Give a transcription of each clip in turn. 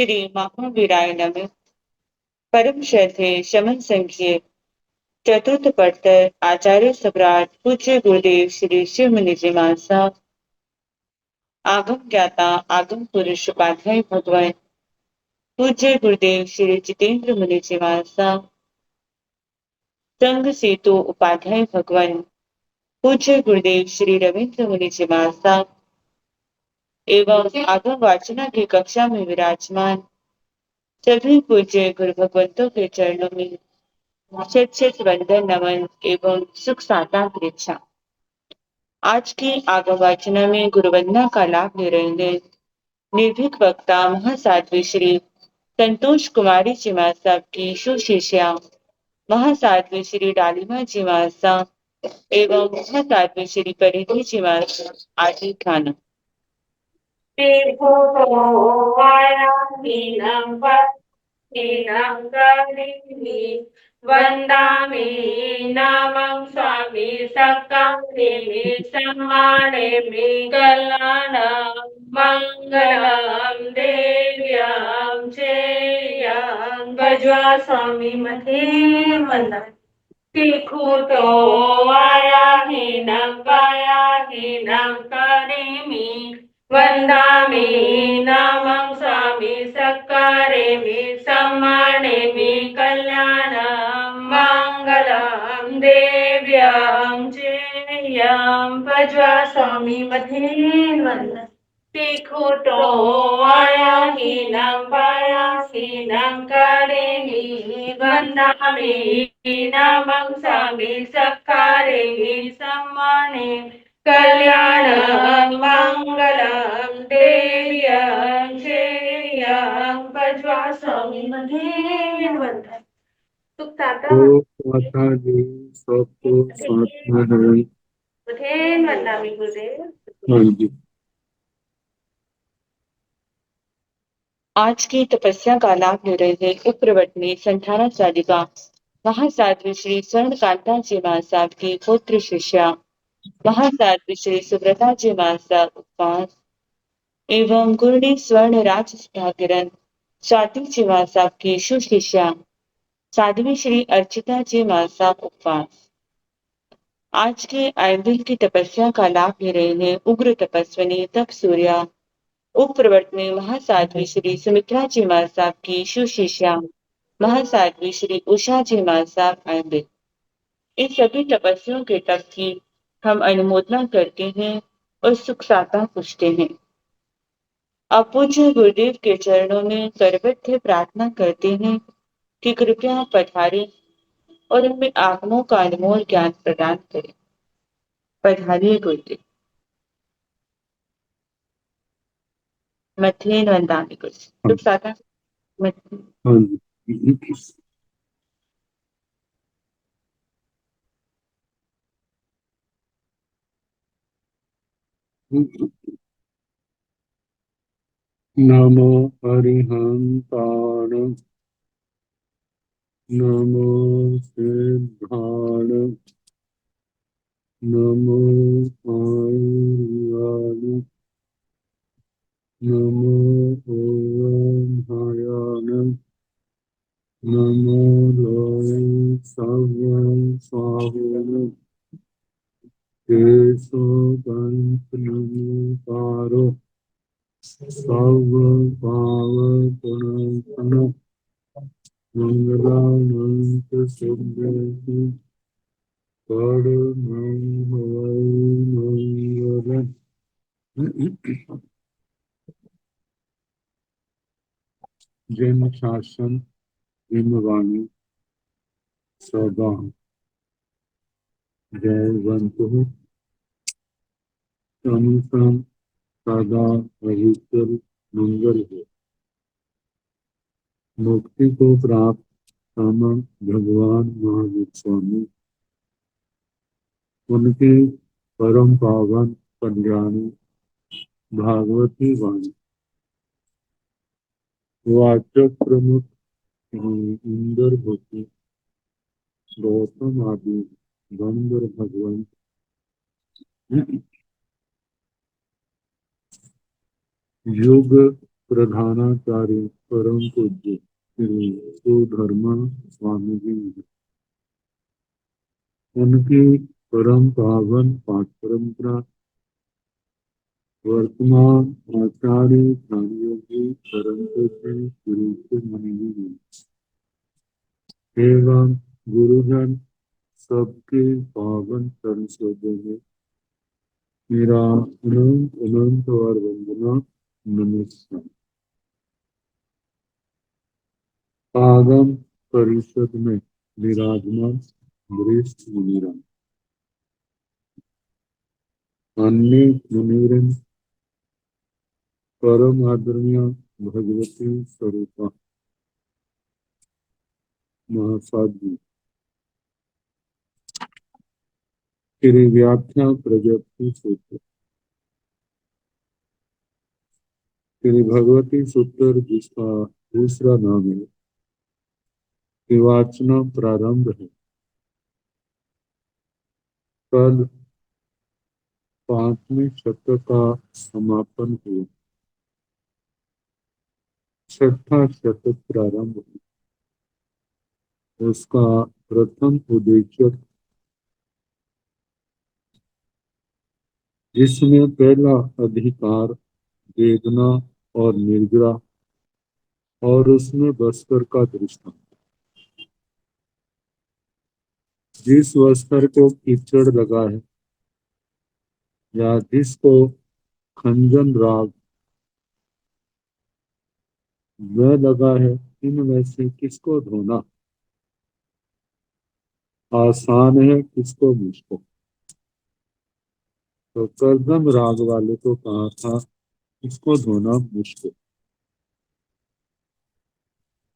श्री महावीराय नमः। परम श्रद्धेय शमन संघीय चतुर्थ पढ़कर आचार्य सम्राट पूज्य गुरुदेव श्री शिव मुनि जी महाराज, आगम ज्ञाता आगम पुरुष उपाध्याय भगवान पूज्य गुरुदेव श्री जितेंद्र मुनि जी महाराज, संघ सेतु उपाध्याय भगवान पूज्य गुरुदेव श्री रविंद्र मुनि जी महाराज एवं आगम वाचना की कक्षा में विराजमान सभी पूज्य गुरु भगवंतों के चरणों में शत शत वंदन नमन एवं सुख साता परीक्षा। आज की आगम वाचना में गुरुवंदना का लाभ ले रहे हैं निर्भीक वक्ता महासाध्वी श्री संतोष कुमारी जी महाराज की सुशिष्या महासाध्वी श्री डालिमा जी महाराज एवं महासाध्वी श्री परिधि जी महाराज आदि खान। वन्दामि नामं स्वामी सक्कामिमि सम्मानयामि कल्याणं मङ्गलं देव्यां चेयं भजवा स्वामी मते वन्दना तिखुतो आयाहीनं पायाहीनं करिमि वन्दामि नामं स्वामी सक्कारेमि सम्मानेमि कल्याणं मङ्गलं देव्यां चेयं भजवा स्वामी मते वन्दना तिखुतो आयाहीनं पायाहीनं करिमि वन्दामि नामं स्वामी सक्कारेमि सम्माने कल्याणं मङ्गलं देव्यां चेयं भजवा स्वामी मते वन्दना। माता जी सबको साथ है। वन्दामि गुरुदेव। हाँ जी। आज की तपस्या का लाभ ले रहे हैं उप्रवटनी संठाना साधिका महासाध्वी श्री स्वर्णकांता जी महाराज की पुत्र शिष्या महासाध्वी श्री सुब्रता जी महाराज उपवास एवं गुरुनी स्वर्ण राज सुधाकिरण स्वाति जी महाराज की सुशिष्या साध्वी श्री अर्चिता जी महाराज उपवास। आज के आयंबिल की तपस्या का लाभ ले रहे हैं उग्र तपस्विनी तप सूर्या उपप्रवर्तनी महासाध्वी श्री सुमित्रा जी महाराज की सुशिष्या महासाध्वी श्री उषा जी महाराज आयंबिल। इन सभी तपस्वियों के तप की हम अनुमोदना करते हैं और सुख साता पूछते हैं। अब पूज्य गुरुदेव के चरणों में करबद्ध प्रार्थना करते हैं कि कृपया पधारें और हमें आगमों का अनमोल ज्ञान प्रदान करें। पधारिए गुरुदेव। मथेन वंदामि कुछ सुख साता हाँ जी। नमो अरिहंताण नमो सिद्धाण नमो आयुर्याण नमो ओमहायाण नमो लोय सव्यं स्वाहुन केशो दंत नमो सर्व पावपणपन मंगलानंत सुंदरी मंगल जिन शासन जिन वाणी सदा जयवंत अनुसम सदा अहितर मंगल है। मुक्ति को प्राप्त समन भगवान महावीर स्वामी उनके परम पावन कल्याणी भागवती वाणी वाचक प्रमुख इंदर भूति गौतम आदि गंधर भगवान युग प्रधानाचार्य परम पूज्य श्री सुधर्मा स्वामी जी, उनकी परम पावन पाठ परंपरा वर्तमान आचार्य ज्ञानयोगी परम पूज्य श्री मुनि जी एवं गुरुजन सबके पावन चरण शोधों में मेरा अनंत अनंत और वंदना नमस्कार। आगम परिषद में विराजमान वरिष्ठ मुनिराम, अन्य मुनिरन, परम आदरणीय भगवती स्वरूपा महासाध्वी, श्री व्याख्या प्रजप्ति सूत्र, श्री भगवती सूत्र जिसका दूसरा नाम है विवाचना प्रारंभ है। कल 5वें शतक का समापन हुआ, 6ठा शतक प्रारंभ हुआ। उसका प्रथम उद्देश्य, जिसमें पहला अधिकार वेदना और निर्जरा और उसमें बस्तर का दृष्टांत। जिस बस्तर को कीचड़ लगा है या जिसको खंजन राग वह लगा है, इनमें से किसको धोना आसान है, किसको मुश्किल। तो करदम राग वाले को कहा था इसको धोना मुश्किल।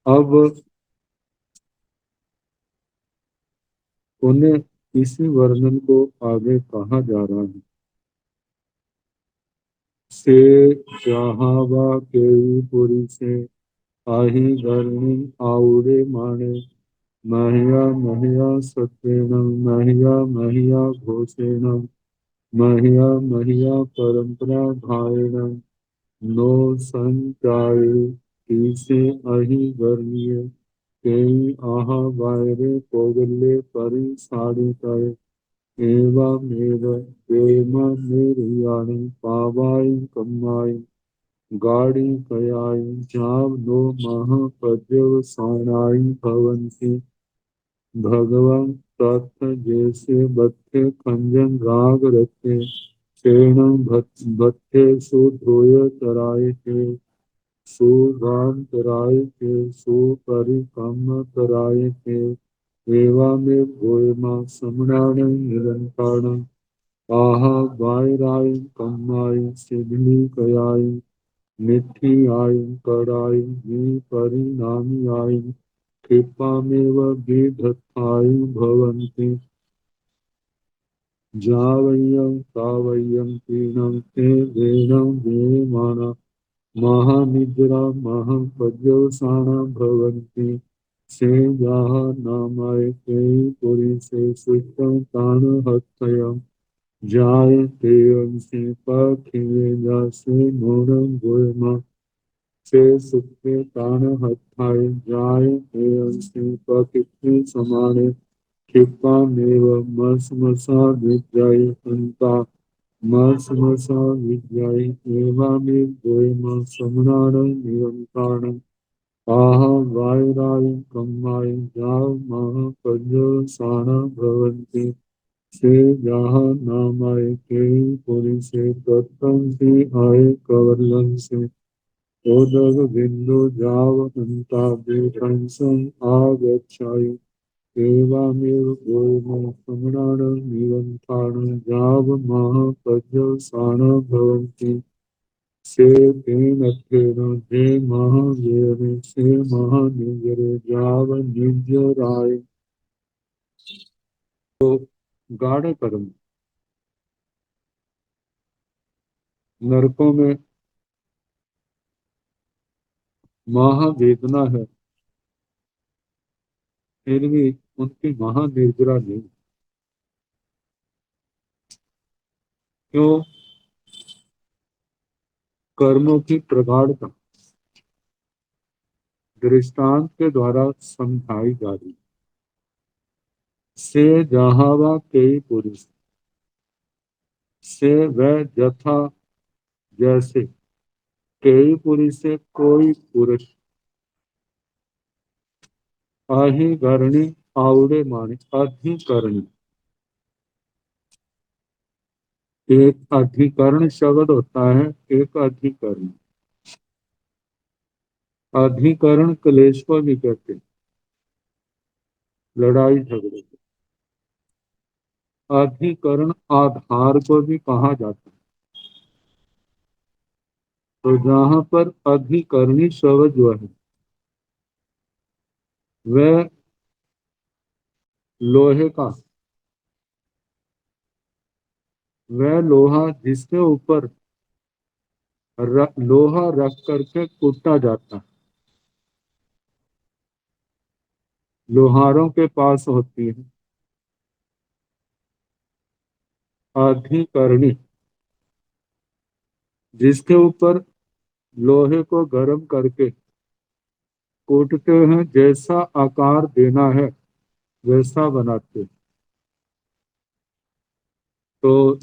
अब उन्हें इसी वर्णन को आगे कहा जा रहा है। से जहावा के पुरी से आही धरणी आउरे माणे महिया महिया सत्येन महिया महिया घोषेण महिया महिया परंपरा भाएण नो संचाये किसे अहि गर्मीय कई आहा वायरे कोगले परि साड़ी करे एवमेव प्रेम निर्याणि पावाई कमाई गाड़ी कयाई जाव नो मह पद्यव साणाई भवंती भगवान तत्थ जैसे बत्थे खंजन राग रखे शेण बत्थे सुधोय तराय के सुगान तराय के सुपरिकम तराय के एवामेव गोयमा समणान निरंताण आहा वायराय कम्माई सिद्धि कयाई मिठी आई कड़ाई नी परिणामी आई क्षिपामेव विधत्ताय भवन्ति जावय्यं तावय्यं तीनं ते वेणं वेमाना महानिद्रा महापर्यवसाना भवन्ति से जाहा नामाय ते पुरी से सुखं तान हत्ययं जाय ते अंसे पखिये जासे मोरं गोयमा से सुखे तान हत्थाय जाय ते अंसे पखिये समाने क्षिपामेव मस्मसा विद्याय हन्ता मस्मसा विद्याय एवामेव गोयमा समणान निरंताण आहा वायराय कम्माय जाव मह पर्यवसाना भवन्ति से जहा नामाय के पुरी से प्रथम से आय कवलन से ओदग बिंदु जाव अंता बेहंसं आगच्छाय एवामेव गोयम समणान निरंताण जाव मह पर्यवसाण भवन्ति से तेन अर्थेन जे महावीर से महानिजरे जाव निजराय। तो गाढ़ कर्म नरकों में महावेदना है, फिर भी उनकी महानिर्जरा नहीं। क्यों? कर्मों की प्रगाढ़ता, दृष्टांत के द्वारा समझाई जा रही। से जहावा कई पुरुष, से वह जथा जैसे, कई पुरुष से कोई पुरुष, अहिगरणी आवड़े माने, अधिकरणी। एक अधिकरण शब्द होता है, एक अधिकरण। अधिकरण क्लेश को भी कहते हैं, लड़ाई झगड़े को। अधिकरण आधार को भी कहा जाता है। तो जहां पर अधिकरणी शब्द जो है वह लोहे का, वह लोहा जिसके ऊपर लोहा रख करके कूटा जाता है, लोहारों के पास होती है अधिकरणी, जिसके ऊपर लोहे को गर्म करके कूटते हैं, जैसा आकार देना है वैसा बनाते हैं। तो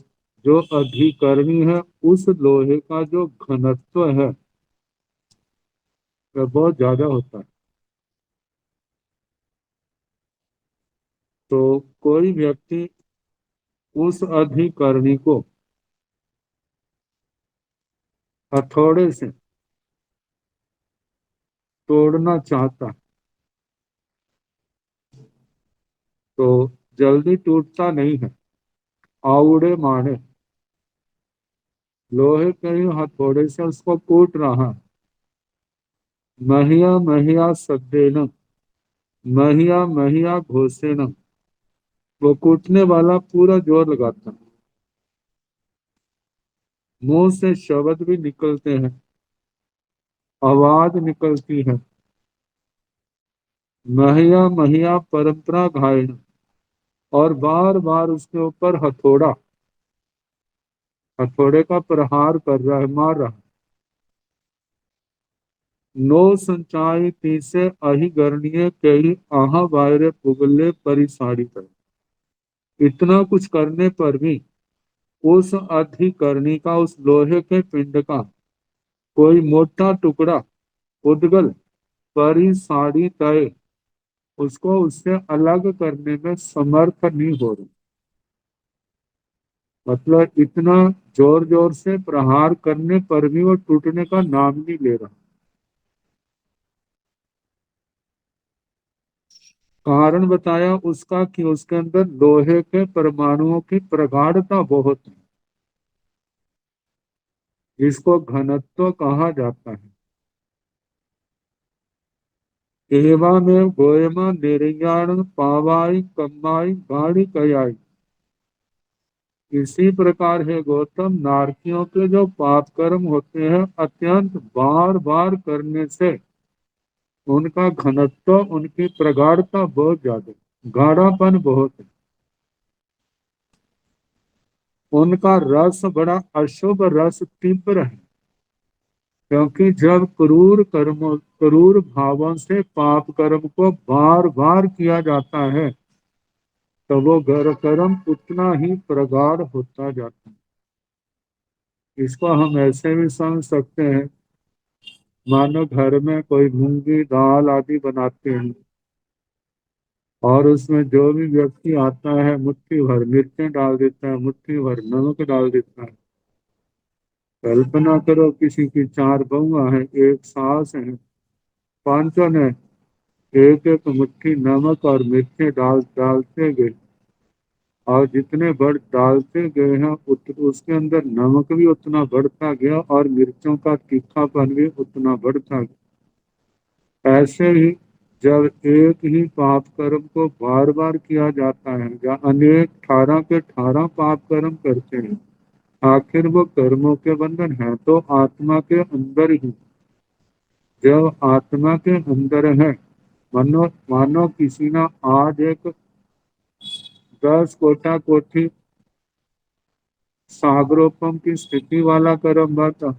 जो अधिकरणी है, उस लोहे का जो घनत्व है वह बहुत ज्यादा होता है। तो कोई व्यक्ति उस अधिकरणी को हथौड़े से तोड़ना चाहता है तो जल्दी टूटता नहीं है। आवड़े माने, लोहे के ही हथौड़े से उसको कूट रहा है। महिया महिया सद्देन, महिया महिया घोषेन, वो कूटने वाला पूरा जोर लगाता है। मुंह से शब्द भी निकलते हैं, आवाज निकलती है। महिया महिया परंपरा घायल, और बार बार उसके ऊपर हथौड़ा, हथौड़े का प्रहार कर रहा है, मार रहा है। नो संचाई तीसे अहिगरणीय कई आहा वायरे पुगले परिसाड़ी कर। इतना कुछ करने पर भी उस अधिकरणी का, उस लोहे के पिंड का कोई मोटा टुकड़ा उद्गल परिसाड़ी तय, उसको उससे अलग करने में समर्थ नहीं हो रही। मतलब इतना जोर जोर से प्रहार करने पर भी वो टूटने का नाम नहीं ले रहा। कारण बताया उसका कि उसके अंदर लोहे के परमाणुओं की प्रगाढ़ता बहुत है, जिसको घनत्व कहा जाता है। एवा में गोयमा निर्याण पावाई कमाई गाड़ी कयाई। इसी प्रकार है गौतम, नारकियों के जो पाप कर्म होते हैं अत्यंत बार बार करने से उनका घनत्व, उनकी प्रगाढ़ता बहुत ज्यादा, गाढ़ापन बहुत है। उनका रस बड़ा अशुभ रस, तीव्र है। क्योंकि जब क्रूर भावों से पाप कर्म को बार बार किया जाता है तो वो कर्म उतना ही प्रगाढ़ होता जाता है। इसको हम ऐसे भी समझ सकते हैं, मानो घर में कोई मूंगी दाल आदि बनाते हैं और उसमें जो भी व्यक्ति आता है मुट्ठी भर मिर्चें डाल देता है, मुट्ठी भर नमक डाल देता है। कल्पना करो किसी की चार बहुआ है, एक सास है, पांचों ने एक एक मुट्ठी नमक और मिर्चें डालते गए, और जितने बढ़ डालते गए हैं उसके अंदर नमक भी उतना बढ़ता गया और मिर्चों का तीखापन भी उतना बढ़ता गया। ऐसे ही जब एक ही पाप कर्म को बार बार किया जाता है या अनेक 18 के 18 पाप कर्म करते हैं, आखिर वो कर्मों के बंधन है तो आत्मा के अंदर ही। जब आत्मा के अंदर है, मानो मानो किसी ने आज एक 10 कोटा कोठी सागरोपम की स्थिति वाला कर्म था,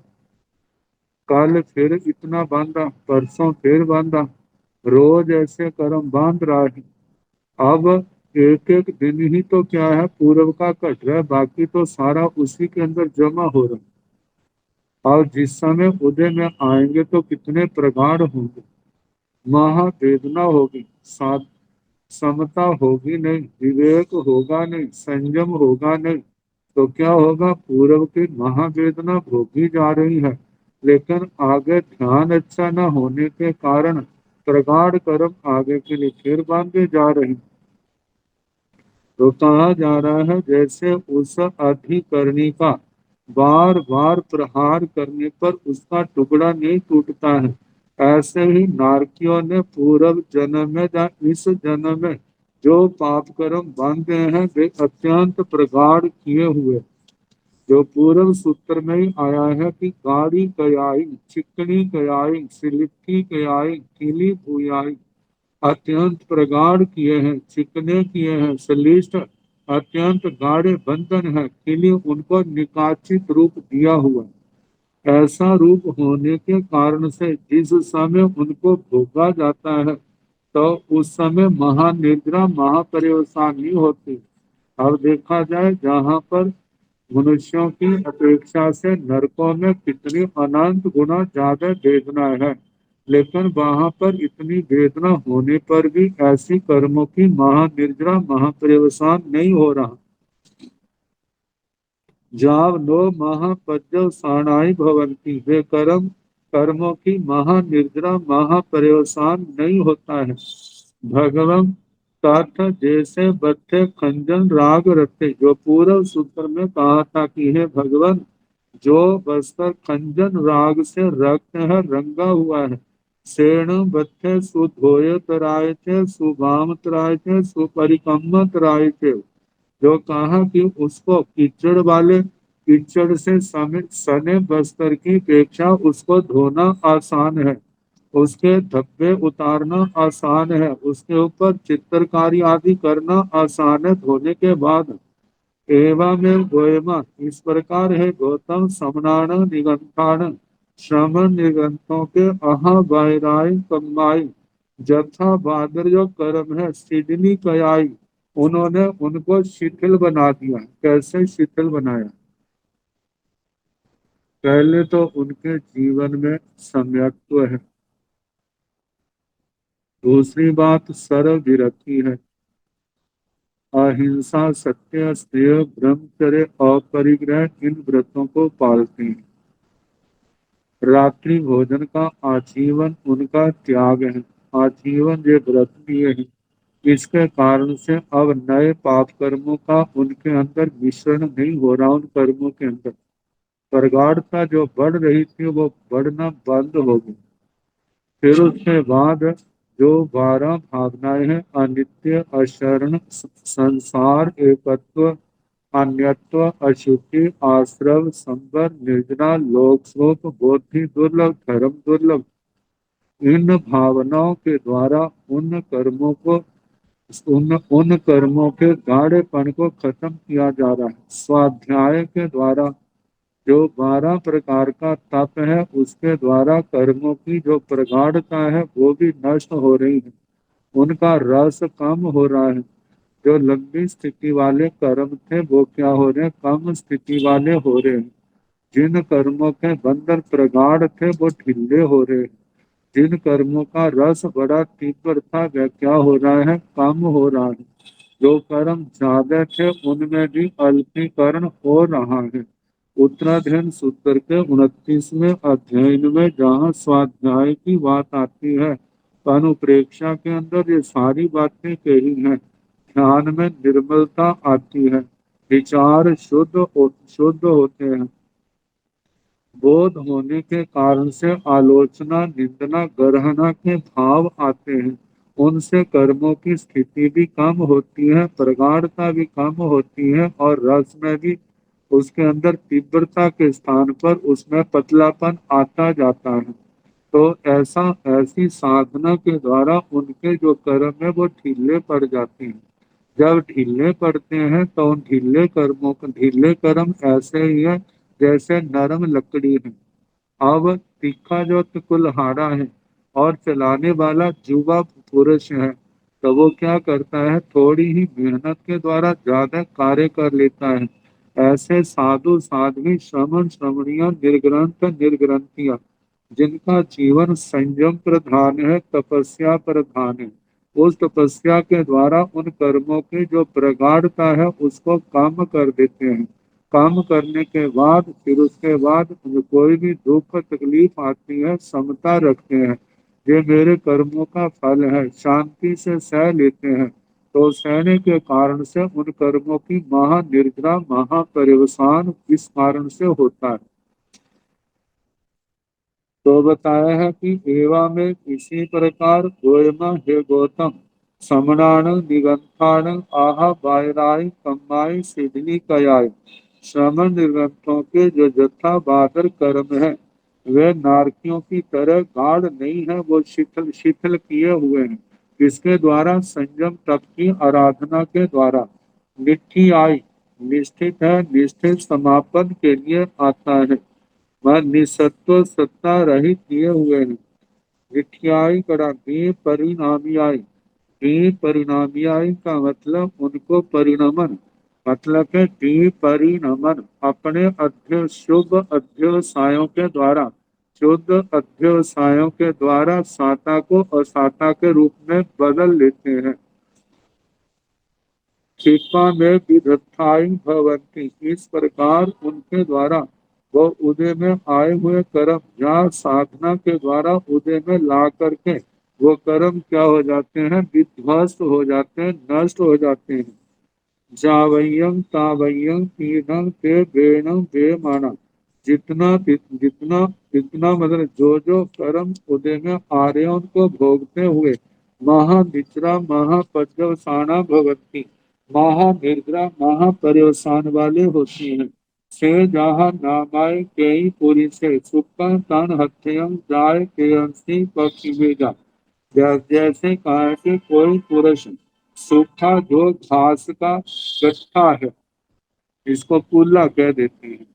कल फिर इतना बांधा, परसों फिर बांधा, रोज ऐसे कर्म बांध रहा है। अब एक एक दिन ही तो क्या है पूर्व का कट रहा है, बाकी तो सारा उसी के अंदर जमा हो रहा है। और जिस समय उदय में आएंगे तो कितने प्रगाढ़ होंगे, महावेदना होगी, साथ समता होगी नहीं, विवेक होगा नहीं, संयम होगा नहीं, तो क्या होगा, पूर्व की महावेदना भोगी जा रही है, लेकिन आगे ध्यान अच्छा न होने के कारण प्रगाढ़ कर्म आगे के लिए फिर बांधे जा रहे हैं। तो कहा जा रहा है जैसे उस अधिकरणी का बार बार प्रहार करने पर उसका टुकड़ा नहीं टूटता है, ऐसे ही नारकियों ने पूर्व जन्म में या इस जन्म में जो पाप कर्म बांधे हैं वे अत्यंत प्रगाढ़ किए हुए। जो पूर्व सूत्र में ही आया है कि गाड़ी कयाई, चिकनी कयाई, सिलिट्ठी कयाई, खिली भूयाई, अत्यंत प्रगाढ़ किए हैं, चिकने किए हैं, सलिष्ट अत्यंत गाढ़े बंधन है, खिली उनको निकाचित रूप दिया हुआ। ऐसा रूप होने के कारण से जिस समय उनको भोगा जाता है तो उस समय महानिद्रा महापर्यवसान नहीं होती। अब देखा जाए जहाँ पर मनुष्यों की अपेक्षा से नरकों में कितनी अनंत गुना ज्यादा वेदना है, लेकिन वहां पर इतनी वेदना होने पर भी ऐसी कर्मों की महानिर्जरा महापर्यवसान नहीं हो रहा। जाव नो महापद्य साणाई भवंती, वे कर्मों की महानिर्जरा महापर्यवसान नहीं होता है। भगवं तथा जैसे बच्चे खंजन राग रखते, जो पूर्व सूत्र में कहा था कि हे भगवान, जो बस्तर खंजन राग से रक्त है रंगा हुआ है, सेण बच्चे सुधोय तराय थे, सुभाम तराय थे, सुपरिकम्म तराय थे। जो कहा कि उसको कीचड़ वाले कीचड़ से सने बस्तर की अपेक्षा उसको धोना आसान है, उसके धब्बे उतारना आसान है, उसके ऊपर चित्रकारी आदि करना आसान है धोने के बाद। एवं गोयमा, इस प्रकार है गौतम समनाण निगंथाण, श्रमण निगंथों के अहा बैराई कमाई, जथा बादर जो कर्म है सिडनी कयाई, उन्होंने उनको शिथिल बना दिया। कैसे शिथिल बनाया, पहले तो उनके जीवन में सम्यक्त्व है, दूसरी बात सर्व विरक्ति है, अहिंसा सत्य स्नेह ब्रह्मचर्य और परिग्रह इन व्रतों को पालते हैं। रात्रि भोजन का आजीवन उनका त्याग है, आजीवन ये व्रत लिए हैं। इसके कारण से अब नए पाप कर्मों का उनके अंदर मिश्रण नहीं हो रहा, उन कर्मों के अंदर प्रगाढ़ता जो बढ़ रही थी वो बढ़ना बंद हो गई। फिर उसके बाद जो 12 भावनाएं हैं, अनित्य, अशरण, संसार, एकत्व, अन्यत्व, अशुद्धि, आश्रव, संवर, निर्जना, लोक शोक, बोधि दुर्लभ, धर्म दुर्लभ, इन भावनाओं के द्वारा उन कर्मों के गाढ़ेपन को खत्म किया जा रहा है। स्वाध्याय के द्वारा जो 12 प्रकार का तप है उसके द्वारा कर्मों की जो प्रगाढ़ता है वो भी नष्ट हो रही है, उनका रस कम हो रहा है। जो लंबी स्थिति वाले कर्म थे वो क्या हो रहे हैं, कम स्थिति वाले हो रहे हैं। जिन कर्मों के बंधन प्रगाढ़ थे वो ढीले हो रहे हैं, जिन कर्मों का रस बड़ा तीव्र था वह क्या हो रहा है, कम हो रहा है। जो कर्म ज्यादा थे उनमें भी अल्पीकरण हो रहा है। उत्तराधीन सूत्र के 29वें अध्ययन में जहाँ स्वाध्याय की बात आती है, अनुप्रेक्षा के अंदर ये सारी बातें कही हैं। ध्यान में निर्मलता आती है, विचार शुद्ध होते हैं, बोध होने के कारण से आलोचना निंदना गरहना के भाव आते हैं। उनसे कर्मों की स्थिति भी कम होती है, प्रगाढ़ता भी कम होती है और रस में भी उसके अंदर तीव्रता के स्थान पर उसमें पतलापन आता जाता है। तो ऐसी साधना के द्वारा उनके जो कर्म है वो ढीले पड़ जाते हैं। जब ढीले पड़ते हैं तो उन ढीले कर्म ऐसे ही है जैसे नरम लकड़ी है। अब तीखा जो कुल्हाड़ा है और चलाने वाला युवा पुरुष है, तो वो क्या करता है, थोड़ी ही मेहनत के द्वारा ज्यादा कार्य कर लेता है। ऐसे साधु साध्वी श्रमण श्रमणियां निर्ग्रंथ निर्ग्रंथियां जिनका जीवन संयम प्रधान है, तपस्या प्रधान है, उस तपस्या के द्वारा उन कर्मों की जो प्रगाढ़ता है उसको कम कर देते हैं। काम करने के बाद फिर उसके बाद कोई भी दुख तकलीफ आती है, समता रखते हैं, ये मेरे कर्मों का फल है, शांति से सह लेते हैं। तो सहने के कारण से उन कर्मों की महानिर्जरा महापर्यवसान इस कारण से होता है। तो बताया है कि एवा में इसी प्रकार गोयमा हे गौतम समणान निगंथान आहा बायराय कम्माई सिद्धि कयाय। श्रमण निर्गंथों के जो जथा बादर कर्म है वे नारकियों की तरह गाढ़ नहीं है, वो शिथिल शिथिल किए हुए हैं। इसके द्वारा संयम तप की आराधना के द्वारा निठी आई निष्ठित है, निष्ठित समापन के लिए आता है। वह निसत्व सत्ता रहित किए हुए हैं। मिठियाई कड़ा बेपरिणामियाई, बेपरिणामियाई का मतलब उनको परिणमन, मतलब है बेपरिणमन अपने शुभ अध्यवसायों के द्वारा, शुद्ध अध्यवसायों के द्वारा साता को असाता के रूप में बदल लेते हैं। क्षिपा में विदग्धाई भवंती, इस प्रकार उनके द्वारा वो उदय में आए हुए कर्म या साधना के द्वारा उदय में ला करके वो कर्म क्या हो जाते हैं, विध्वस्त हो जाते हैं, नष्ट हो जाते हैं। जावय्यम तावय्यम पीनम ते बेणम बे माना, जितना जितना जितना मतलब जो जो कर्म उदय में आ रहे हैं उनको भोगते हुए महानिद्रा महापर्यवसाना भवंती, महानिद्रा महापर्यवसान वाले होती हैं। से जहाँ नामाय कई पुरी से सुखा तन हत्यम जाय के अंशी पक्षी भेजा। जैसे कहा है कि कोई पुरुष सूखा जो घास का गट्ठा है, इसको पुल्ला कह देते हैं,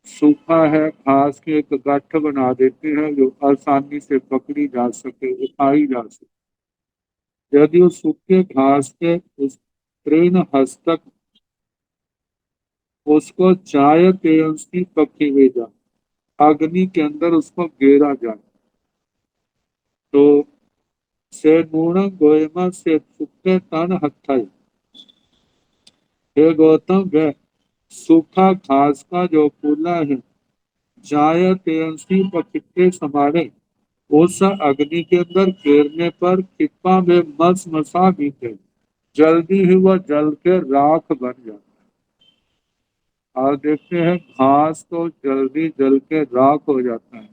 सूखा है घास की एक गट्ठ बना देते हैं जो आसानी से पकड़ी जा सके, उठाई जा सके। यदि उस सूखे घास के उस तृण हस्तक उसको चाय के अंश की पकी भेजा, अग्नि के अंदर उसको गेरा जाए, तो से गुण गोयमा से सूखे तन हथाई। हे गौतम, वह सूखा घास का जो पुल्ला है, जाय तेंसी पकिते समारे, उस अग्नि के अंदर गिरने पर खिप्पा में मस मसा बीते, जल्दी ही वह जल के राख बन जाता है। और देखते हैं घास तो जल्दी जल के राख हो जाता है,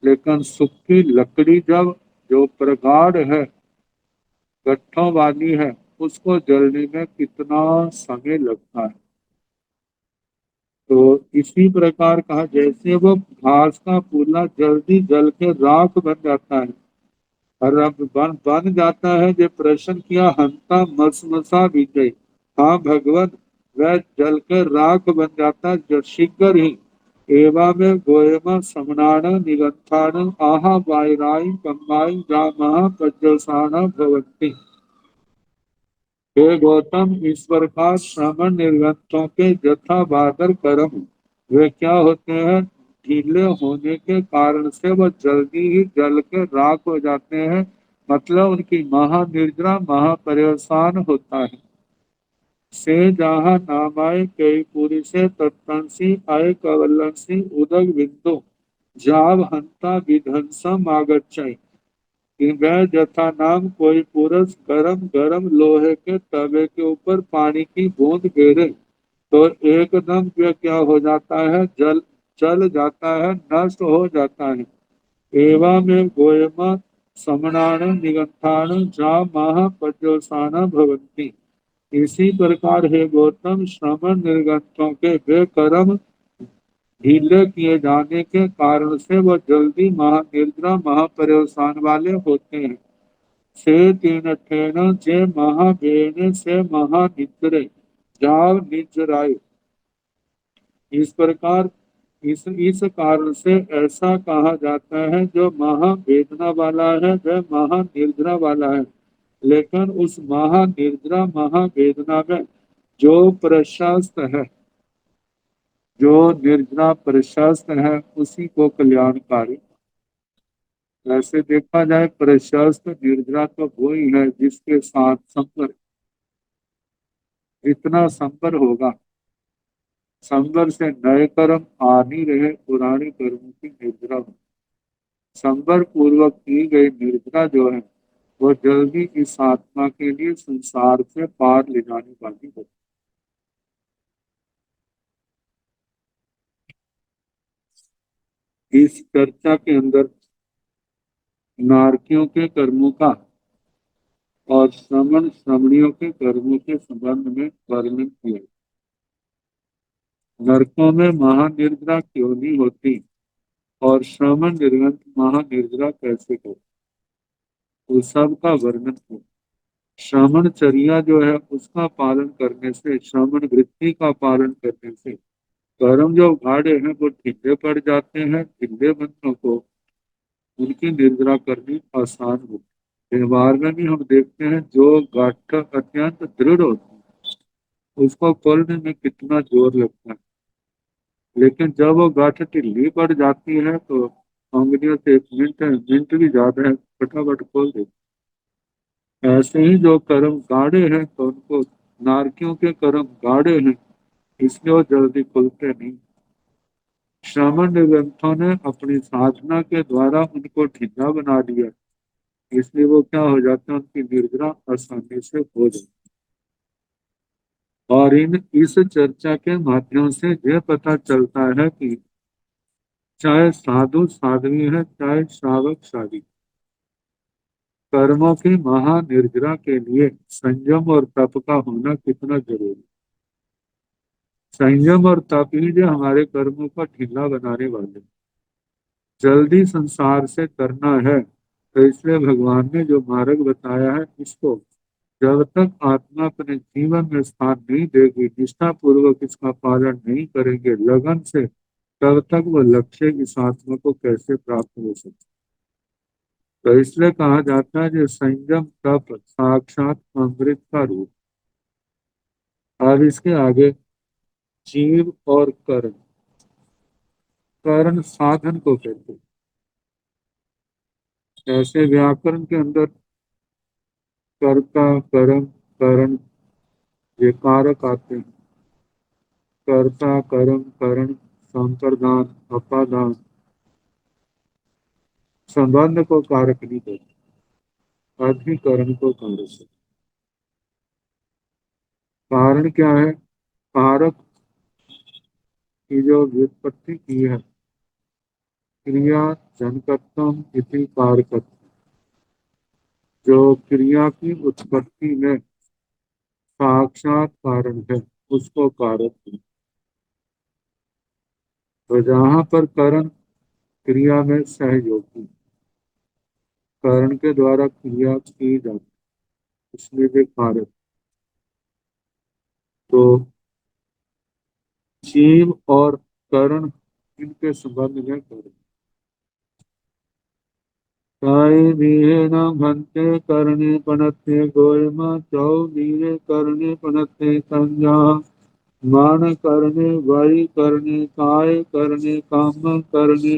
लेकिन सूखी लकड़ी जब जो प्रगाढ़ है, गट्ठों वाली है, उसको जलने में कितना समय लगता है। तो इसी प्रकार कहा, जैसे वो घास का पुल्ला जल्दी जल के राख बन जाता है, और अब बन जाता है, जो प्रश्न किया हंता मसमसा विजय। हाँ भगवान, वह जल के राख बन जाता है जो शीघ्र ही। एवं में गोयमा समनाण निगंथाण आहा वायराई कम्बाई जामह पज्जसाण भवंती। हे गौतम, ईश्वर का श्रमण निर्गंथों के जथा बादर कर्म वे क्या होते हैं, ढीले होने के कारण से वह जल्दी ही जल के राख हो जाते हैं, मतलब उनकी महानिर्जरा महापर्यवसान होता है। से जहाँ नामाय कई पुरी से तत्तंसी आय कवलंसी उदग बिंदु जाव हंता विध्वंसम आगच्छै। कि वह जथा नाम कोई पुरुष गरम गरम लोहे के तवे के ऊपर पानी की बूंद गिरे, तो एकदम वह क्या हो जाता है, जल जल जाता है, नष्ट हो जाता है। एवं में गोयमा समणान निगंथान जा महा पर्यवसाना भवंती। इसी प्रकार हे गौतम, श्रमण निर्गंथों के वे कर्म ढीले किए जाने के कारण से वह जल्दी महानिद्रा महापर्यवसान वाले होते हैं। से तीन ठेन जे महाबेन से महानिद्रे जाव निजराय। इस प्रकार इस कारण से ऐसा कहा जाता है, जो महावेदना वाला है वह महानिर्जरा वाला है। लेकिन उस महानिर्जरा महावेदना में जो प्रशस्त है, जो निर्जरा प्रशस्त है, उसी को कल्याणकारी। ऐसे देखा जाए, प्रशस्त निर्जरा तो वो ही है जिसके साथ संबर, जितना संबर होगा, संबर से नए कर्म आ नहीं रहे, पुराने कर्मों की निर्जरा हो। संबर पूर्वक की गई निर्जरा जो है, वो जल्दी इस आत्मा के लिए संसार से पार ले जाने वाली है। इस चर्चा के अंदर नारकियों के कर्मों का और श्रमण श्रमणियों के कर्मों के संबंध में वर्णन किया। नरकों में महानिर्जरा क्यों नहीं होती और श्रमण निर्गंत महानिर्जरा कैसे हो, उस सब का वर्णन किया। श्रमण चर्या जो है, उसका पालन करने से, श्रमण वृत्ति का पालन करने से कर्म जो उघाड़े हैं वो ढीले पड़ जाते हैं। ढीले बंधनों को, उनकी निर्जरा करनी आसान होती है। व्यवहार में भी हम देखते हैं, जो गांठ अत्यंत दृढ़ होती है उसको खोलने में कितना जोर लगता है, लेकिन जब वो गांठ ढीली पड़ जाती है तो उंगलियों से एक मिनट भी ज्यादा है, फटाफट खोल देती है। ऐसे ही जो कर्म गाढ़े हैं, तो उनको, नारकियों के कर्म गाढ़े हैं, इसलिए वो जल्दी खुलते नहीं। श्रमण ग्रंथों ने अपनी साधना के द्वारा उनको ढीला बना दिया, इसलिए वो क्या हो जाते हैं, उनकी निर्जरा आसानी से हो जाती है। और इस चर्चा के माध्यम से यह पता चलता है कि चाहे साधु साध्वी है, चाहे श्रावक शादी, कर्मों की महानिर्जरा के लिए संयम और तप का होना कितना जरूरी। संयम और तप ही जो हमारे कर्मों को ढीला बनाने वाले। जल्दी संसार से करना है, तो इसलिए भगवान ने जो मार्ग बताया है, इसको जब तक आत्मा अपने जीवन में स्थान नहीं देगी, निष्ठा पूर्वक इसका पालन नहीं करेंगे लगन से, तब तक वो लक्ष्य इस आत्मा को कैसे प्राप्त हो सकता। तो इसलिए कहा जाता है, जो संयम तप साक्षात अमृत का रूप। अब इसके आगे जीव और कर्ण, कर्ण साधन को कहते हैं। ऐसे व्याकरण के अंदर कर्ता कर्म करण ये कारक आते हैं। कर्ता कर्म करण संप्रदान अपादान संबंध को कारक नहीं देते, अधिकरण को कारक है। कारण क्या है? कारक की जो व्युत्पत्ति की है, क्रिया जनकत्वम इति कारकत्व, जो क्रिया की उत्पत्ति में साक्षात कारण है, उसको कारक है। तो जहां पर करण क्रिया में सहयोगी, करण के द्वारा क्रिया की जाती, इसलिए वे कारक। तो जीव और करण, इनके संबंध में करण ताई नीरे न भंते करणे पनते गोयमा चौ नीरे करणे पनते संज्ञा मान करणे वायु करणे काय करणे काम करणे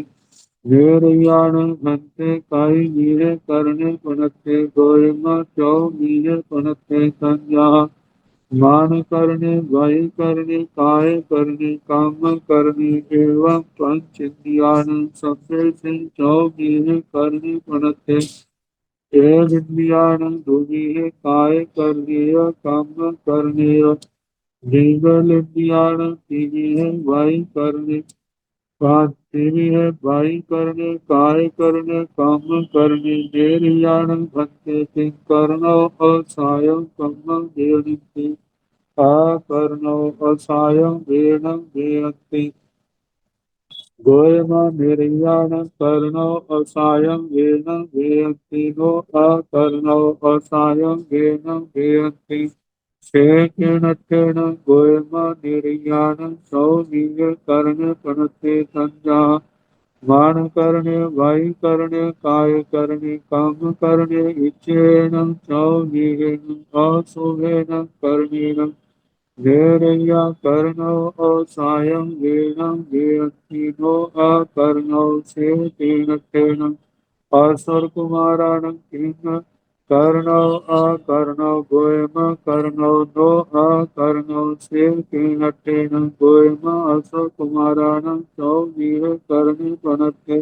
निर्याण भंते काई नीरे करणे पनते गोयमा चौ नीरे पनते संज्ञा मान करणे वायु करणे काय करणे काम करणे एवं पंच इंद्रियाणि संप्रेषे चौ नीरे करणे पनते एक इंद्रियाणि भूमि काय करनेय काम करनेय लीगल इंद्रियाणि तीनी वायु करने तीनी है वायु करने काय करने काम करने निर्याण भक्ति किं करणो असायं कम्म देवनिति अकर्णो असायं वेणं वेयन्ति गोयमा निर्याण कर्णो असायं वेणं वेयन्ति नो अकर्णो असायं वेणं वेयन्ति शेकेन गोयम निर्यान सौमीय कर्ण प्रणते संजा मान करणे वायु करणे काय करणे काम करणे इच्छेन सौमीयेन असुभेन कर्मेण धेरया कर्णो असायं वेणं वेत्तिनो अकर्णो शेतेन तेन असुर कुमाराणं किं कर्णो अकर्णो गोयम कर्णो नो अकर्णो शेतेन तेन गोयम असुर कुमाराणं सौवीर कर्णे प्रणते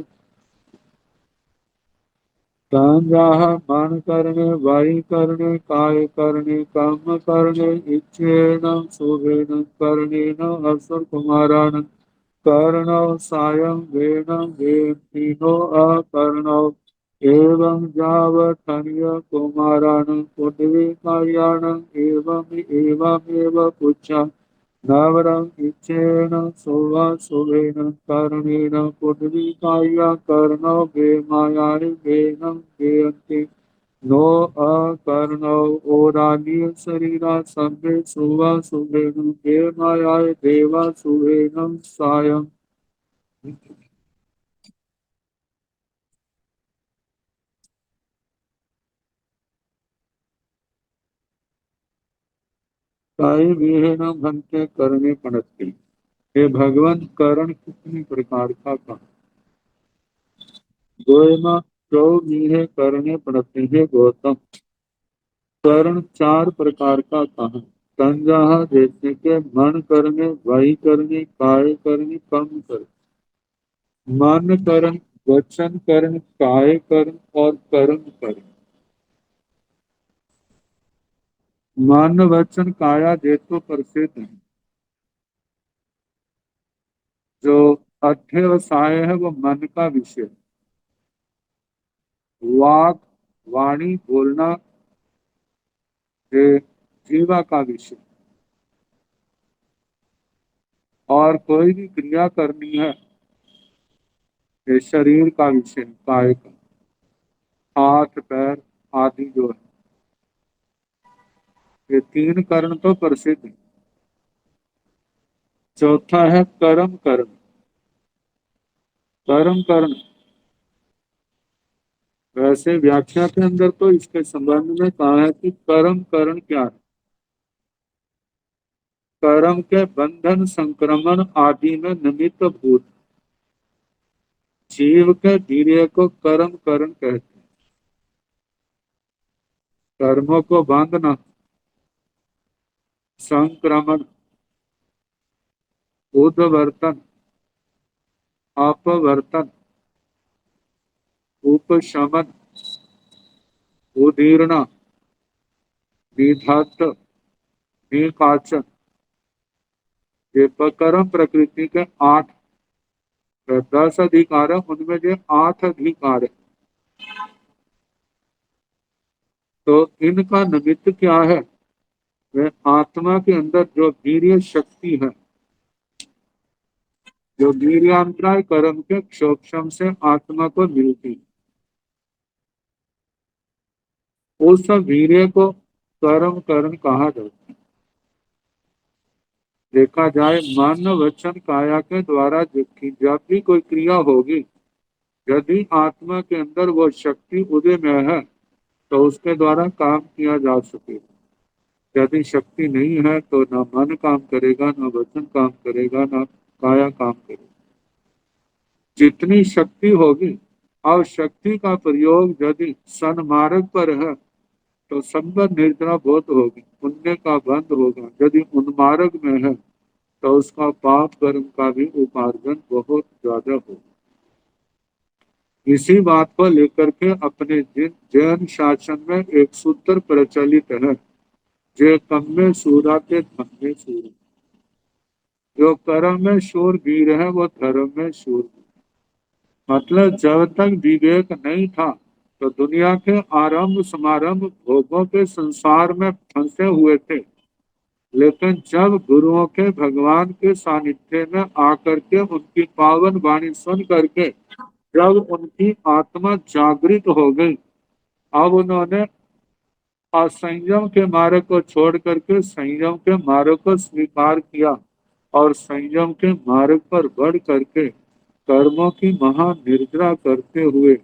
तांजाः मान करणे वायु करणे काय करणे काम करणे इच्छेन शुभेन कर्णेन असुर कुमारान् कर्णौ सायं वेणं वेत्तिनो अकर्णौ एवं जावथन्य कुमारान् पुण्डरीकायान् एवमेव पुच्छा नवरं इच्छेन शुभेन कर्णेन पुण्डरीकाया कर्णौ वेमायानि वेनं वेयन्ति नो अकर्णौ ओरानीय शरीरा सम्भे शुभेन वेमायाय देवा शुभेन सायं काई विहेन भंते करने पड़ती। हे भगवान करण कितने प्रकार का कहा गोयमा चौ मीहे करने पड़ते हैं गौतम करण चार प्रकार का कहा संजह जैसे के मन करने वाई करने काय करने कम कर मन करण वचन करण काय करण और कर्म करण मन वचन काया जेतो प्रसिद्ध है जो अध्यवसाय है वो मन का विषय वाक वाणी बोलना ये जीवा का विषय और कोई भी क्रिया करनी है ये शरीर का विषय काय का हाथ पैर आदि जो है ये तीन कर्ण तो प्रसिद्ध है चौथा है कर्म कर्ण कर्म कर्ण वैसे व्याख्या के अंदर तो इसके संबंध में कहा है कि कर्म कर्ण क्या है कर्म के बंधन संक्रमण आदि में निमित्त भूत जीव के वीर्य को कर्म कर्ण कहते हैं कर्मों को बांधना संक्रमण उद्वर्तन अपवर्तन उपशमन उदीर्ण विधात निकाचन ये कर्म प्रकृति के 8 10 अधिकार है उनमें जो 8 अधिकार है तो इनका निमित्त क्या है वह आत्मा के अंदर जो वीर्य शक्ति है जो वीर्यांतराय कर्म के क्षोक्षम से आत्मा को मिलती उस वीर्य को कर्म कर्ण कहा जाता है देखा जाए मन वचन काया के द्वारा जब भी कोई क्रिया होगी यदि आत्मा के अंदर वो शक्ति उदय में है तो उसके द्वारा काम किया जा सकेगा यदि शक्ति नहीं है तो न मन काम करेगा न वचन काम करेगा न काया काम करेगा जितनी शक्ति होगी और शक्ति का प्रयोग यदि सन्मार्ग पर है तो संबंध निर्जरा बहुत होगी पुण्य का बंध होगा यदि उन्मार्ग में है तो उसका पाप कर्म का भी उपार्जन बहुत ज्यादा होगा इसी बात को लेकर के अपने जैन शासन में एक सूत्र प्रचलित है जे कम में सूरा के धन में सूर जो कर्म में शूर वीर है वो धर्म में शूर मतलब जब तक विवेक नहीं था तो दुनिया के आरंभ समारंभ भोगों के संसार में फंसे हुए थे लेकिन जब गुरुओं के भगवान के सानिध्य में आकर के उनकी पावन वाणी सुन करके जब उनकी आत्मा जागृत हो गई अब उन्होंने असंयम के मार्ग को छोड़ करके संयम के मार्ग को स्वीकार किया और संयम के मार्ग पर बढ़ करके कर्मों की महानिर्जरा करते हुए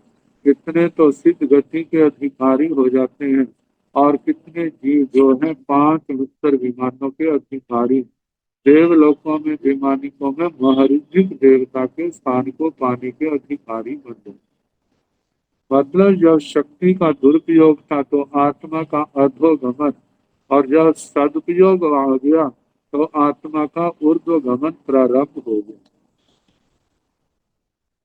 कितने तो सिद्ध गति के अधिकारी हो जाते हैं और कितने जीव जो हैं 5 उत्तर विमानों के अधिकारी देवलोकों में विमानिकों में महर्षिक देवता के स्थान को पाने के अधिकारी बन गए। मतलब जब शक्ति का दुरुपयोग था तो आत्मा का अधोगमन और जब सदुपयोग आ गया तो आत्मा का ऊर्ध्वगमन प्रारंभ हो गया।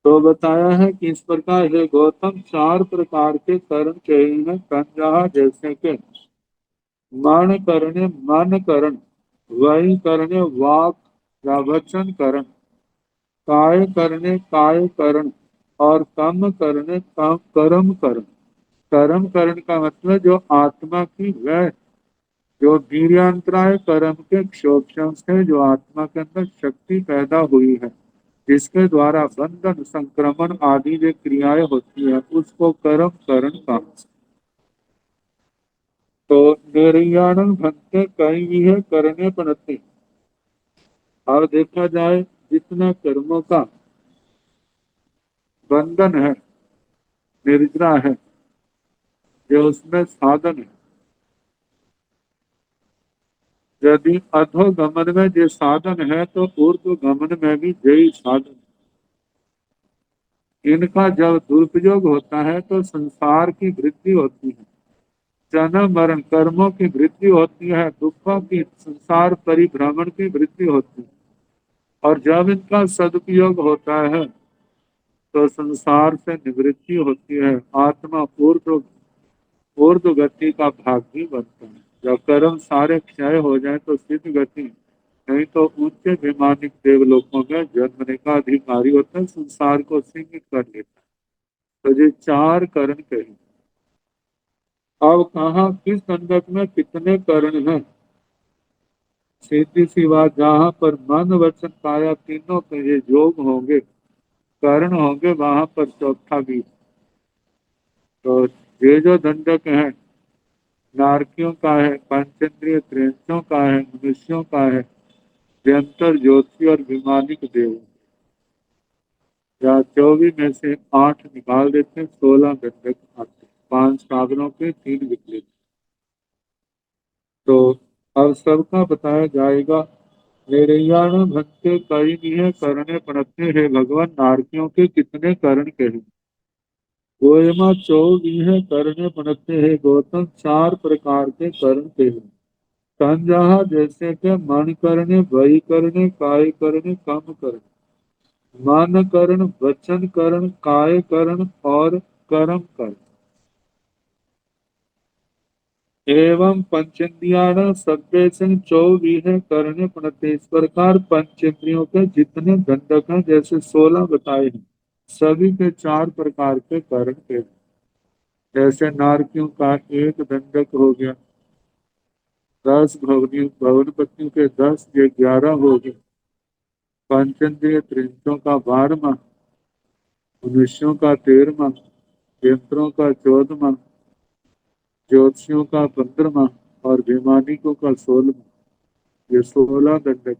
तो बताया है कि इस प्रकार है गौतम 4 प्रकार के कर्म कहे हैं कंजहा जैसे के मन करण वही करने वाक या वचन करण काय करण और कम करने कर्म करण। कर्म करण का मतलब जो आत्मा की वह जो वीर्यांतराय कर्म के क्षोभ्यों से जो आत्मा के अंदर शक्ति पैदा हुई है जिसके द्वारा बंधन संक्रमण आदि जो क्रियाएं होती है उसको कर्म करण का। तो निर्याणन भक्ति कहीं भी है करने पड़ते। और देखा जाए जितना कर्मों का बंधन है निर्जरा है जो उसमें साधन है। यदि अधोगमन में जो साधन है तो ऊर्ध्वगमन में भी यही साधन। इनका जब दुरुपयोग होता है तो संसार की वृद्धि होती है जन्म मरण कर्मों की वृद्धि होती है दुखों की संसार परिभ्रमण की वृद्धि होती है। और जब इनका सदुपयोग होता है तो संसार से निवृत्ति होती है आत्मा ऊर्ध्व गति का भागी बनता है। जब कर्म सारे क्षय हो जाए तो सिद्ध गति नहीं तो उच्च विमानिक देवलोकों में जन्मने का अधिकारी होता है संसार को सीमित कर लेता है। तो ये 4 करण कहे। अब कहा किस दंडक में कितने करण हैं। सीधी सी बात जहाँ पर मन वचन काया तीनों के ये योग होंगे करण होंगे वहां पर चौथा भी। तो ये जो दंडक है नारकियों का है पंचेंद्रिय त्रिंशों का है मनुष्यों का है व्यंतर ज्योति और विमानिक देव या 24 में से 8 निकाल देते हैं 16 दंडक आते 5 साधनों के 3 विकल्प। तो अब सबका बताया जाएगा। निर्याण भक्ति कई भी है करने पड़ते हैं भगवान नारकियों के कितने करण कहे। गोयमा 24 है करने पड़ते हैं गौतम 4 प्रकार के करण कहे। संजहा जैसे के मन करने वही करने काय करने कम करने मन करण वचन करण काय करण और कर्म करण एवं पंचेंद्रियाण सभ्य सिंह 24 करने पड़ते। इस प्रकार पंचेंद्रियों के जितने दंडक हैं जैसे 16 बताए हैं सभी के 4 प्रकार के करण के। जैसे नारकियों का एक दंडक हो गया 10 भवन पत्नियों के 10 ये 11 हो गए। पंचेंद्रिय त्रिंशों का 12वां मनुष्यों का 13वां यंत्रों का 14वां ज्योतिषियों का 15वां और वैमानिकों का 16वां ये 16 दंडक।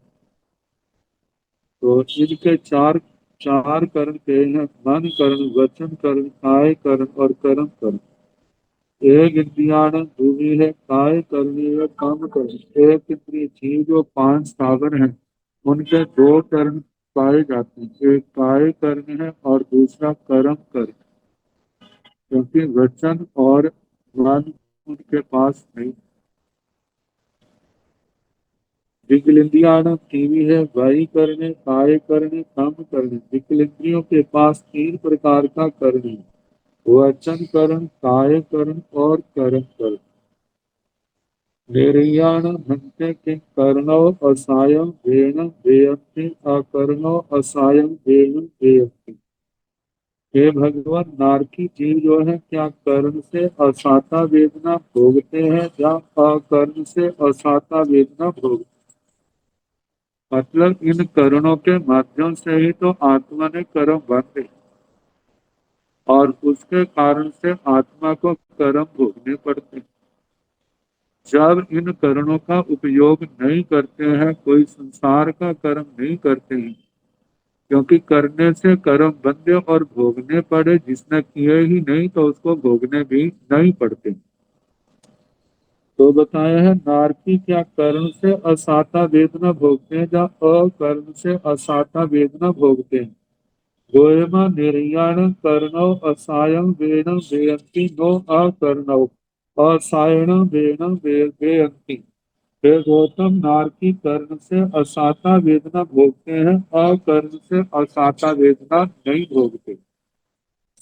तो इनके चार चार करण के हैं मन करण वचन करण काय करण और कर्म करण। एक इंद्रियाण दूरी है काय करनी है काम करण। एक इंद्रिय जीव जो 5 सागर हैं उनके 2 करण पाए जाते हैं एक काय करण है और दूसरा कर्म करण क्योंकि वचन और मन उनके पास नहीं। विकलेंद्रियाण टीवी है वाई करने काय करने काम करने। विकलेंद्रियों के पास 3 प्रकार का करने वचन करण काय करण और कर्म करण। निर्याण भंते के कर्णो असायम वेन वेयन्ति अकर्णो असायम वेन वेयन्ति। हे भगवान नारकी जीव जो है क्या कर्ण से असाता वेदना भोगते हैं या अकर्ण से असाता वेदना भोगते। मतलब इन करणों के माध्यम से ही तो आत्मा ने कर्म बांधे और उसके कारण से आत्मा को कर्म भोगने पड़ते। जब इन कर्णों का उपयोग नहीं करते हैं, कोई संसार का कर्म नहीं करते हैं, क्योंकि करने से कर्म बंधे और भोगने पड़े, जिसने किए ही नहीं तो उसको भोगने भी नहीं पड़ते। तो बताया है, नारकी क्या कर्ण से असाता वेदना भोगते हैं या अकर्ण से असाता वेदना भोगते हैं। गोयमा निर्याण कर्णो असायं वेणं वेयंती नो अकर्णो असायण वेणं वेयंती। हे गौतम, नारकी कर्ण से असाता वेदना भोगते हैं, अकर्ण से असाता वेदना नहीं भोगते।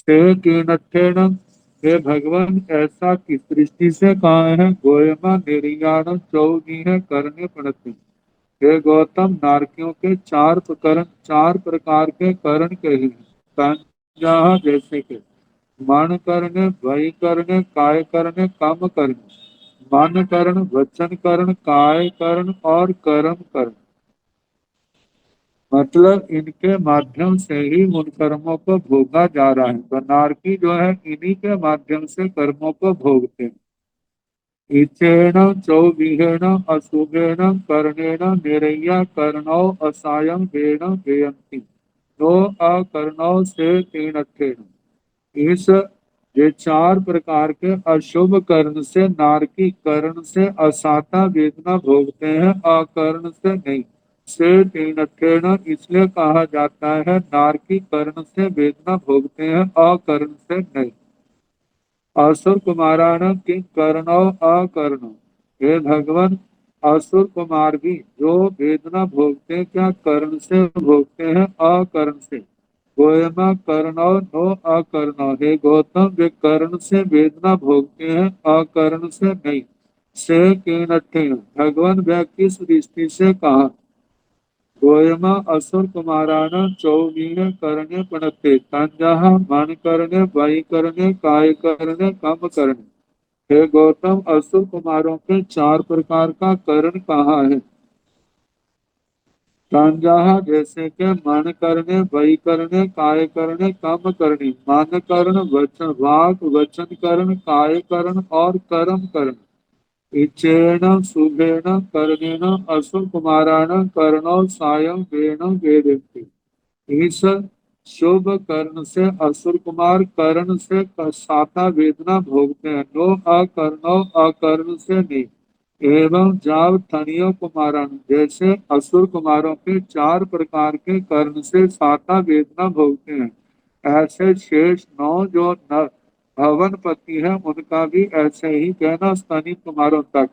ते कीनत्थेन, हे भगवान, ऐसा किस दृष्टि से कहा है। गोयमा निर्याण चौगी है करने पड़ते। हे गौतम, नारकियों के चार प्रकार के करण कहे हैं। संज्ञा जैसे के मन करने, भय करने, काय करने, काम करने। मन करण, वचन करण, काय करण और कर्म करण। मतलब इनके माध्यम से ही उन कर्मों को भोगा जा रहा है। तो नारकी जो है इन्हीं के माध्यम से कर्मों को भोगते हैं। इच्छेण चौविहेण अशुभेण कर्णेण निरय्या कर्णौ असायं वेण वेयंती दो अकर्णौ से तीन इस ये चार प्रकार के अशुभ कर्ण से नारकी कर्ण से असाता वेदना भोगते हैं, अकर्ण से नहीं। से तीन इसलिए कहा जाता है नारकी कर्ण से वेदना भोगते हैं, अकर्ण से नहीं। असुर कुमाराण किं कर्णो अकर्ण। हे भगवान, असुर कुमार भी जो वेदना भोगते हैं, क्या कर्ण से भोगते हैं, अकर्ण से। गोयमा कर्णो नो अकर्णो। हे गौतम, वे कर्ण से वेदना भोगते हैं, अकर्ण से नहीं। से कीनत्थेन, भगवान वह किस दृष्टि से कहा। गोयमा असुर कुमाराण चौवीह करने पड़ते। तंजः मन करने, वाई करने, काय करने, कम करने। हे गौतम, असुर कुमारों के चार प्रकार का करण कहाँ है। तंजः जैसे के मन करने, वाई करने, काय करने, कम करने। मन करण, वचन वाक वचन करण, काय करण और कर्म करण। इच्छेण शुभेण कर्णेन असुर कुमाराण कर्णो सायं वेण वेदन्ति। इस शुभ कर्ण से असुर कुमार कर्ण से साता वेदना भोगते हैं, नो अकर्णो अकर्ण से नहीं। एवं जाव थनियो कुमारण, जैसे असुर कुमारों के चार प्रकार के कर्ण से साता वेदना भोगते हैं, ऐसे शेष नौ जो न भवनपति है उनका भी ऐसे ही कहना स्तनी कुमारों तक।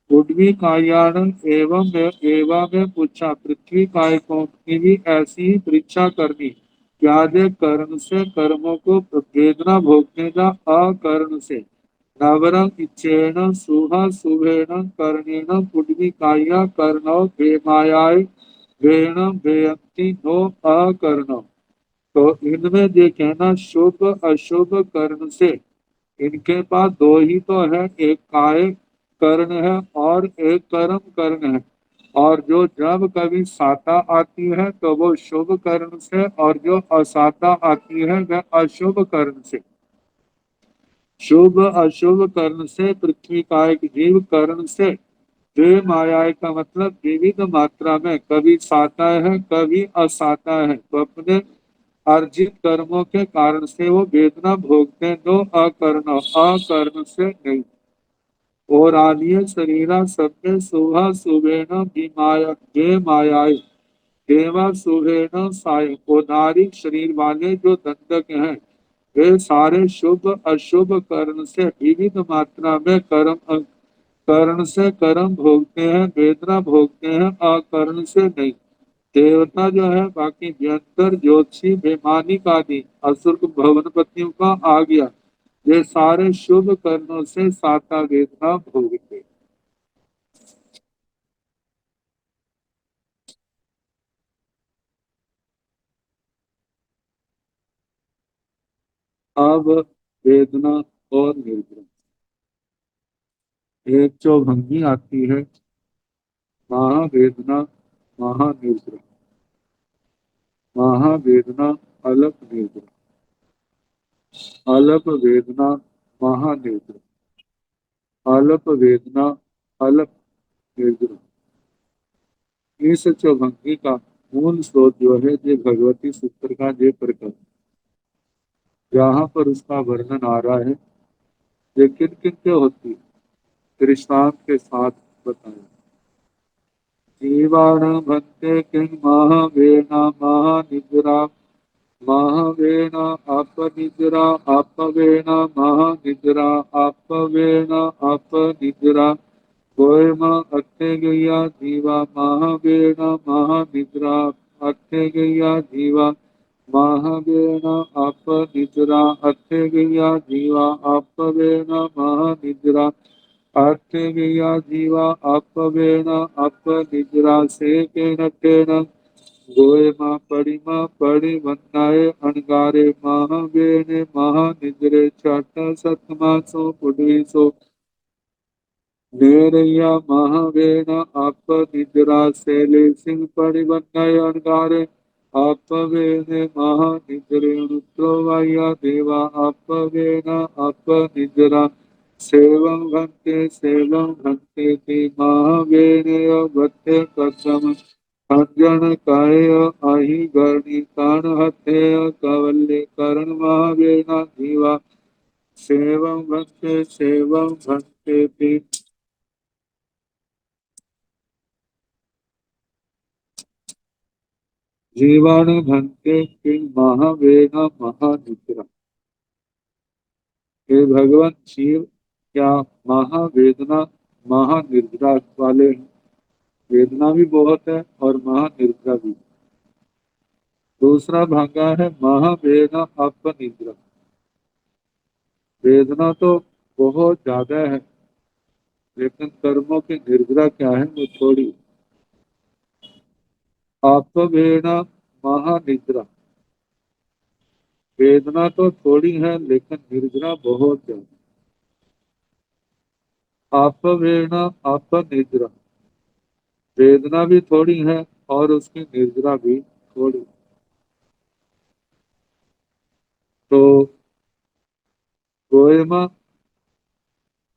उर्वी कायान एवं में पूछा, पृथ्वी कायकों की भी ऐसी ही परीक्षा करनी। प्यादे कर्ण से कर्मों को वेदना भोगने का अकर्ण से। नवरंग इच्छेण सुहा सुभेण कर्णेन पुडवी काया कर्णो भेमायाय वेण वेयंती नो अकर्ण। तो इनमें ये कहना शुभ अशुभ कर्ण से, इनके पास दो ही तो है, एक काय कर्ण है और एक कर्म कर्ण है। और जो जब कभी साता आती है तो वो शुभ कर्ण से, और जो असाता आती है वह अशुभ कर्ण से। शुभ अशुभ कर्ण से पृथ्वी का एक जीव कर्ण से वे माया का मतलब विविध मात्रा में कभी साता है कभी असाता है। तो अपने अर्जित कर्मों के कारण से वो वेदना भोगते हैं, दो अकर्ण से नहीं। और आलिय शरीरा सभ्य सुहा सुबेन भी मायाए देवा सुबेन साय। नारी शरीर वाले जो दंडक हैं वे सारे शुभ अशुभ कर्ण से विविध मात्रा में कर्ण से कर्म भोगते हैं, वेदना भोगते हैं, अकर्ण से नहीं। देवता जो है बाकी व्यंतर ज्योतिषी वैमानिक आदि असुर भवनपतियों का आ गया, ये सारे शुभ कर्णों से साता वेदना भोगते। अब वेदना और निर्ग्रह एक जो भंगी आती है, महावेदना महानिर्ग्रह। महावेदना अलप निर्ग्रह, अलप वेदना महानिर्ग्रह, अल्प वेदना अल्प निर्द्र। इस चौभंगी का मूल स्रोत जो है ये भगवती सूत्र का ये प्रकरण, जहाँ पर उसका वर्णन आ रहा है। ये किन किन के होती है, दृष्टांत के साथ बताया। जीवाण भक्ते किं महावेना महानिद्रा, महावेन अपनिद्रा, अपवेन महानिद्रा, अपवेन अपनिद्रा, गोयम अट्ठे गैया जीवा महावेन महानिद्रा, अट्ठे गैया जीवा महावेन अपनिद्रा, अट्ठे गैया जीवा अपवेन महानिद्रा, अट्ठे गैया जीवा अपवेन अपनिद्रा, से केन गोयमा पड़िमा पड़ि वन्नाए अणगारे महावेने महानिद्रे छठ सतमासो पुडवीसो नेरैया महावेन अपनिद्रा, सेले सिंह पड़ि वन्नाए अणगारे अपवेने महानिद्रे अनुत्रोवाया देवा अपवेन अपनिद्रा, सेवं भक्ते ते महावेने अवत्य कथम खंजन काय अहि गणि कण हथेय कवल्ले करण महावेना जीवा, सेवं भक्ते ते जीवान भक्ते किं महावेना महानिद्रा। हे भगवान शिव क्या महावेदना महानिद्रा वाले हैं। वेदना भी बहुत है और महानिद्रा भी। दूसरा भागा है महावेदना अपनिद्रा। वेदना तो बहुत ज्यादा है, लेकिन कर्मों की निर्जरा क्या है वो थोड़ी। अपवेदना महानिद्रा, वेदना तो थोड़ी है लेकिन निर्जरा बहुत है। अपवेदना अपनिद्रा, वेदना भी थोड़ी है और उसकी निर्जरा भी थोड़ी। तो गोयमा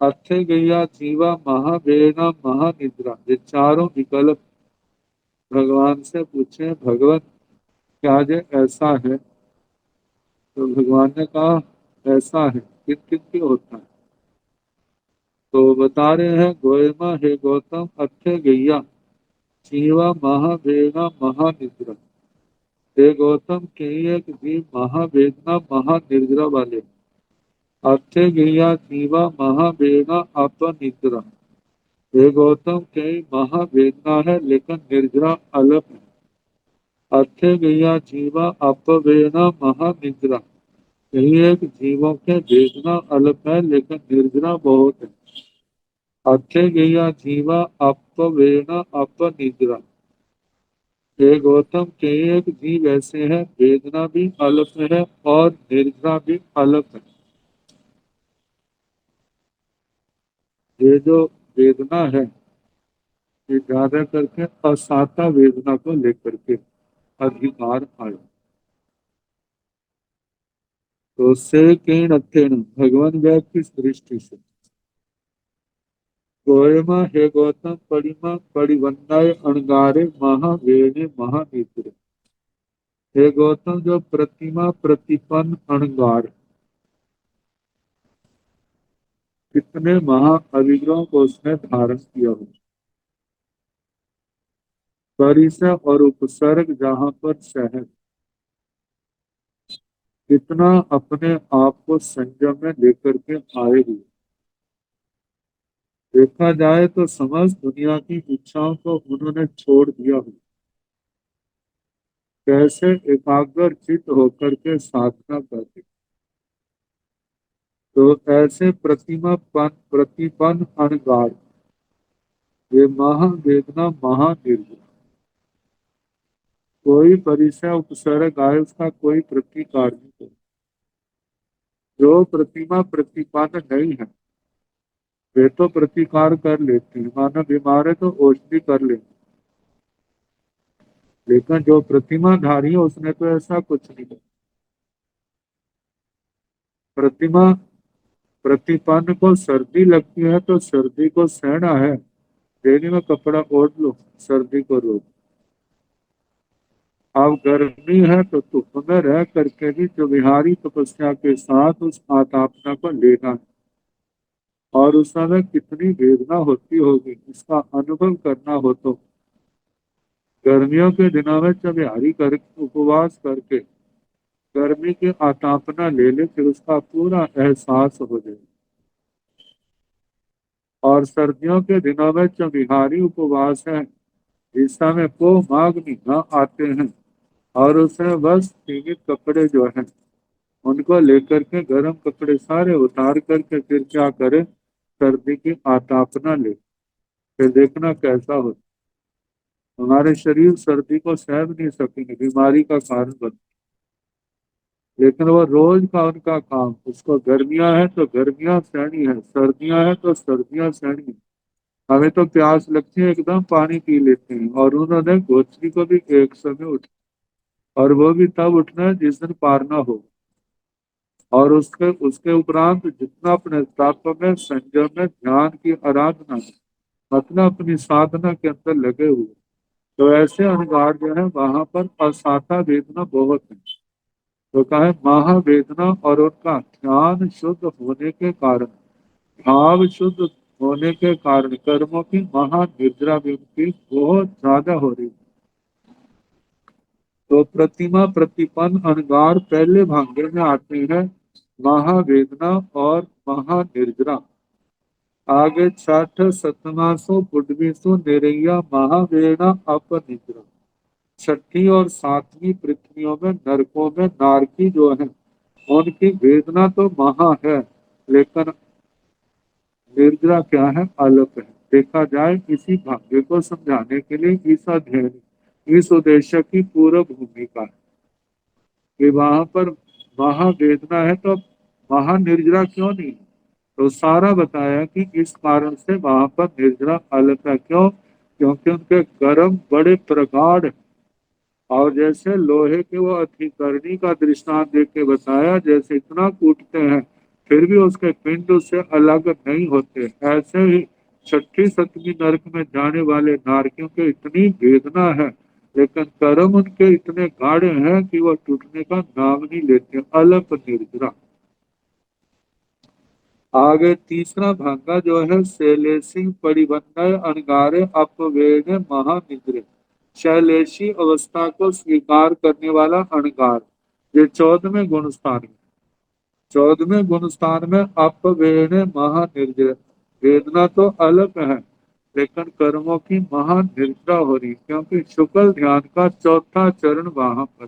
अथे गैया जीवा महावेदना महानिद्रा, ये चारों विकल्प भगवान से पूछे, भगवान क्या ये ऐसा है। तो भगवान ने कहा ऐसा है। किन किन के होता है तो बता रहे हैं। गोयमा हे गौतम अथे गैया जीवा महावेदना महानिद्रा, हे गौतम कई एक जीव महावेदना महानिद्रा वाले। अथे गैया जीवा महावेदना अपनिद्रा, हे गौतम कई महावेदना है लेकिन निर्जरा अल्प है। अथे गैया जीवा अपवेदना महानिद्रा, यही एक जीवों के वेदना अल्प है लेकिन निर्जरा बहुत है। अथे गैया जीवा अपवेदना अपनिद्रा, हे गौतम के एक जीव ऐसे है वेदना भी अल्प है और निर्जरा भी अल्प है। ये जो वेदना है ये ज्यादा करके असाता वेदना को लेकर के अधिकार आया। तो से केण अथेन, भगवान वह किस दृष्टि से। गोयमा हे गौतम परिमा परिवन्नाय अणगारे महावेणे महानिद्रे, हे गौतम जो प्रतिमा प्रतिपन्न अणगार, कितने महाअविग्रहों को उसने धारण किया हो। परिसर और उपसर्ग जहाँ पर शहर, कितना अपने आप को संयम में लेकर के आए हुए। देखा जाए तो समस्त दुनिया की इच्छाओं को उन्होंने छोड़ दिया हो। कैसे एकाग्र चित्त होकर के साधना करते। तो ऐसे प्रतिपन्न अणगार, ये महावेदना महानिर्गुण, कोई परिचय उपसर्ग आए उसका कोई प्रतिकार नहीं करे। जो प्रतिमा प्रतिपन्न नहीं है वे तो प्रतिकार कर लेते हैं, मानो बीमार है तो औषधि कर लेते, लेकिन जो प्रतिमाधारी है उसने तो ऐसा कुछ नहीं किया। प्रतिमा प्रतिपन्न को सर्दी लगती है तो सर्दी को सहना है, देने में कपड़ा ओढ़ लो, सर्दी को रोक। अब गर्मी है तो धूप में रह करके भी जो विहारी तपस्या के साथ उस आतापना को लेना है, और उस समय कितनी वेदना होती होगी इसका अनुभव करना हो तो गर्मियों के दिनों में जब विहारी कर उपवास करके गर्मी की आतापना ले ले, फिर उसका पूरा एहसास हो जाए। और सर्दियों के दिनों में जब विहारी उपवास है, इस समय को माघ महीना आते हैं, और उसमें बस सीमित कपड़े जो हैं उनको लेकर के गर्म कपड़े सारे उतार करके फिर क्या करे, सर्दी की आतापना ले, फिर देखना कैसा हो। हमारे शरीर सर्दी को सह नहीं सकेंगे, बीमारी का कारण बन। लेकिन वो रोज का उनका काम, उसको गर्मियां है तो गर्मियां सहनी है, सर्दियां है तो सर्दियां सहनी है। हमें तो प्यास लगती है, एकदम पानी पी लेते हैं, और उन्होंने गोत्री को भी एक समय उठ, और वो भी तब उठना है जिस दिन पारना हो। और उसके उसके उपरांत जितना अपने तप में, संयम में, ध्यान की आराधना में, मतलब अपनी साधना के अंदर लगे हुए, तो ऐसे अनगार जो है वहां पर असाता वेदना बहुत है। तो कहा है महावेदना, और उनका ध्यान शुद्ध होने के कारण, भाव शुद्ध होने के कारण कर्मों की महानिद्रा भी उनकी बहुत ज्यादा हो रही। तो प्रतिमा प्रतिपन्न अनगार पहले भांगे में आते हैं महावेदना और महानिर्जरा। आगे छठ सतमासो पुडवीसो निरैया महावेदना अपनिद्रा। छठी और सातवीं पृथ्वियों में, नरकों में नारकी जो है उनकी वेदना तो महा है, लेकिन निर्जरा क्या है, अल्प है। देखा जाए इसी भाग्य को समझाने के लिए इस अध्ययन, इस उद्देश्य की पूर्व भूमिका है कि वहां पर महावेदना है तो महानिर्जरा क्यों नहीं। तो सारा बताया कि इस कारण से वहां पर निर्जरा अल्प है। क्यों? क्योंकि उनके कर्म बड़े प्रगाढ़ हैं। और जैसे लोहे के वो अधिकरणी का दृष्टांत देख के बताया, जैसे इतना कूटते हैं फिर भी उसके पिंड उससे अलग नहीं होते, ऐसे ही छठी सतवीं नरक में जाने वाले नारकियों के इतनी वेदना है, लेकिन कर्म उनके इतने गाढ़े हैं कि वह टूटने का नाम नहीं लेते, अल्प निर्जरा। आगे तीसरा भागा जो है शैलेशी परिबंधय अनगारे अपवेग महानिद्रे। शैलेशी अवस्था को स्वीकार करने वाला अणगार, ये 14वें गुण स्थान में, 14वें गुण स्थान में अपवेण महानिर्जर। वेदना तो अलग है, लेकिन कर्मों की महानिर्जरा हो रही, क्योंकि शुक्ल ध्यान का चौथा चरण वहां पर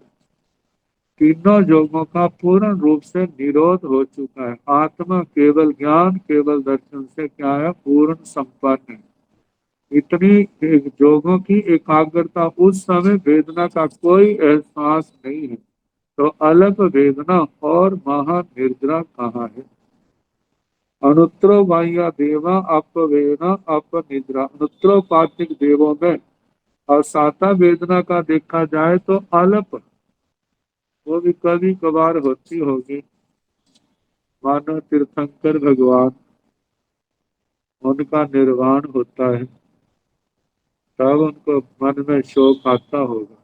तीनों योगों का पूर्ण रूप से निरोध हो चुका है। आत्मा केवल ज्ञान, केवल दर्शन से क्या है, पूर्ण संपन्न है। इतनी योगों की एकाग्रता, उस समय वेदना का कोई एहसास नहीं है, तो अलग वेदना और महानिर्जरा कहाँ है। अनुत्तरो बाह्य देवा अपवेदना अपनिद्रा। अनुत्तरोपातिक देवों में और साता वेदना का देखा जाए तो अल्प, वो भी कभी कभार होती होगी। मानो तीर्थंकर भगवान, उनका निर्वाण होता है तब उनको मन में शोक आता होगा।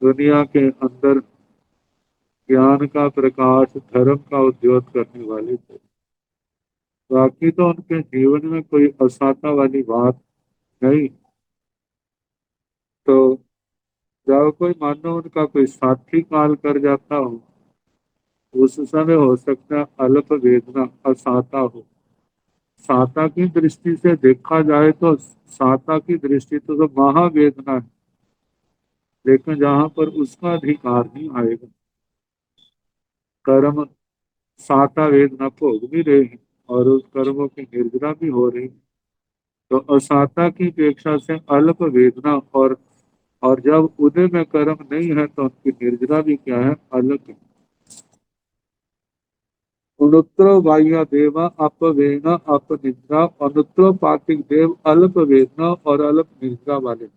दुनिया के अंदर ज्ञान का प्रकाश, धर्म का उद्योग करने वाले थे, बाकी तो उनके जीवन में कोई असाता वाली बात नहीं। तो जब कोई मानो उनका कोई साथी काल कर जाता हो, उस समय हो सकता है अल्प वेदना असाता हो। साता की दृष्टि से देखा जाए तो साता की दृष्टि तो महावेदना है, लेकिन जहां पर उसका अधिकार नहीं आएगा, कर्म साता वेदना भोग भी रहे हैं और उस कर्मों की निर्जरा भी हो रही, तो असाता की अपेक्षा से अल्प वेदना, और जब उदय में कर्म नहीं है तो उनकी निर्जरा भी क्या है, अलग है। अनुत्तरो बाह्य देवा अपवेना अपनिद्रा। अनुत्तरो पातिक देव अल्प वेदना और अल्प निद्रा वाले।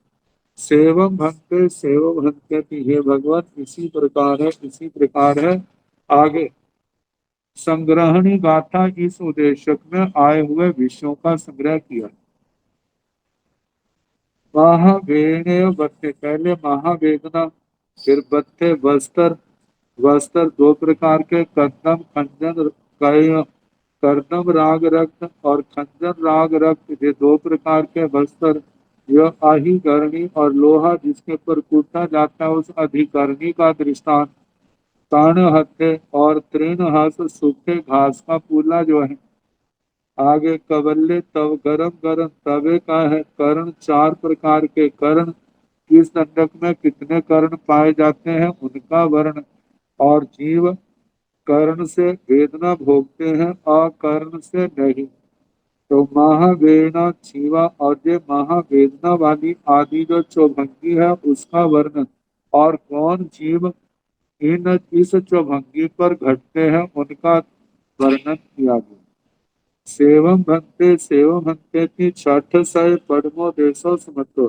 सेवम भक्ते सेव भक्ते, हे भगवान इसी प्रकार है, इसी प्रकार है। आगे संग्रहणी गाथा इस उद्देश्य में आए हुए विषयों का संग्रह किया। महावेणे बत्ते, पहले महावेदना, फिर बत्ते वस्त्र। वस्त्र दो प्रकार के, कर्दम खंजन, कर्दम राग रक्त और खंजन राग रक्त, ये दो प्रकार के वस्त्र। यह अहिकरणी और लोहा जिसके पर कूटा जाता है उस अधिकरणी का दृष्टांत। तण हत्थे और तृण हस, सूखे घास का पूला जो है। आगे कबल्ले तव, गरम गरम तवे का है। कर्ण, चार प्रकार के कर्ण, किस दंडक में कितने कर्ण पाए जाते हैं उनका वर्ण। और जीव कर्ण से वेदना भोगते हैं, अकर्ण से नहीं। तो महावेदना जीवा, और ये महावेदना वाली आदि जो चौभंगी है उसका वर्ण। और कौन जीव इन इस चौभंगी पर घटते हैं उनका वर्णन किया गया। सेवम भंते की छठ सय पद्मो देशो सुमतो।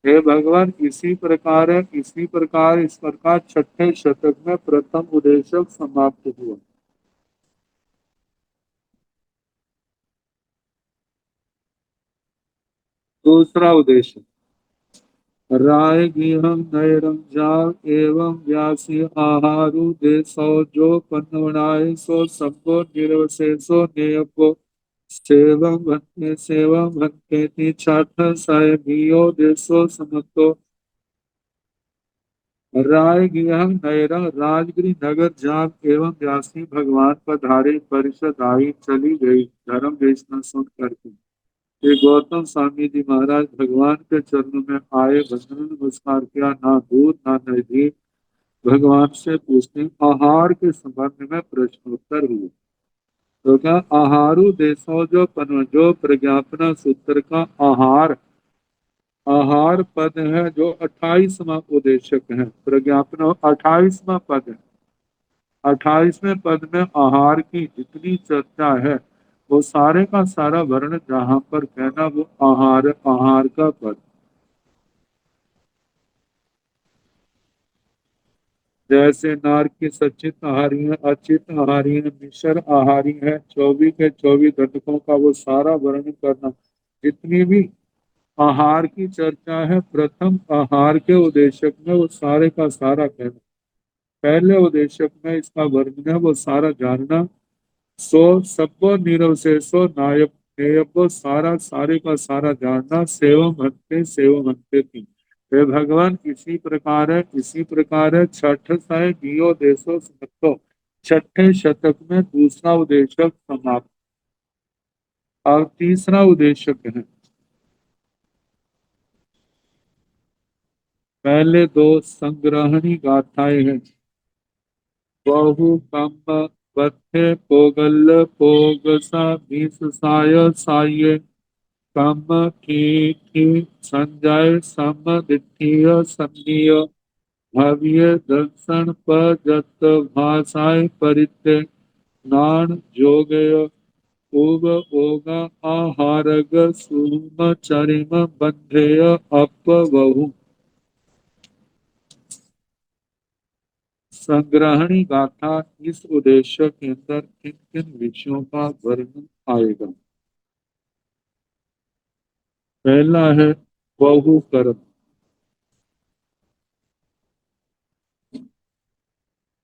हे भगवान, इसी प्रकार है, इसी प्रकार इस प्रकार छठे शतक में प्रथम उद्देशक समाप्त हुआ। दूसरा उद्देश्य, राय गृहम नैरम जाल एवं व्यासी आहारु देशो जो पन्नवनाय सो सबो निर्वशेषो नेयपो। सेवम भक्ति ती छठ साय भियो देशो समतो। राय गृह नैरंग, राजगिरी नगर जाग एवं व्यासी भगवान पधारे, परिषद आई चली गई धर्म देशना सुन करके। ये गौतम स्वामी जी महाराज भगवान के चरणों में आए, वंदन नमस्कार किया, ना दूध ना नजदीक। भगवान से पूछते आहार के संबंध में प्रश्नोत्तर हुए। तो क्या आहारु देशों जो जो प्रज्ञापना सूत्र का आहार, आहार पद है जो 28वां उद्देशक है। प्रज्ञापना 28वां पद है। 28वें पद में आहार की जितनी चर्चा है वो सारे का सारा वर्ण जहाँ पर कहना वो आहार, आहार का पद। जैसे नार की सचित आहारी है, अचित आहारी है, मिश्र आहारी है, 24 के 24 घटकों का वो सारा वर्णन करना। जितनी भी आहार की चर्चा है प्रथम आहार के उद्देश्य में वो सारे का सारा कहना। पहले उद्देश्य में इसका वर्णन है वो सारा जानना। सो सबो निरवशेषो नायक नेयको, सारा सारे का सारा जानना। सेवम भक्ते थी। वे भगवान इसी प्रकार है, इसी प्रकार है। छठ साय जियो देशो समतो, छठे शतक में दूसरा उद्देश्य समाप्त। अब तीसरा उद्देश्य है। पहले दो संग्रहणी गाथाएं हैं। बहु कम पथे पोगल पोगसा बीस साय साये। कम की संजय सम दिठिय संज्ञेय। भव्य दर्शन पजत भाषाय परिते। नान जोगय उब ओगा आहारग सुम चरिम बंधेय अप बहु। संग्रहणी गाथा इस उद्देश्य के अंदर किन किन विषयों का वर्णन आएगा। पहला है बहु कर्म,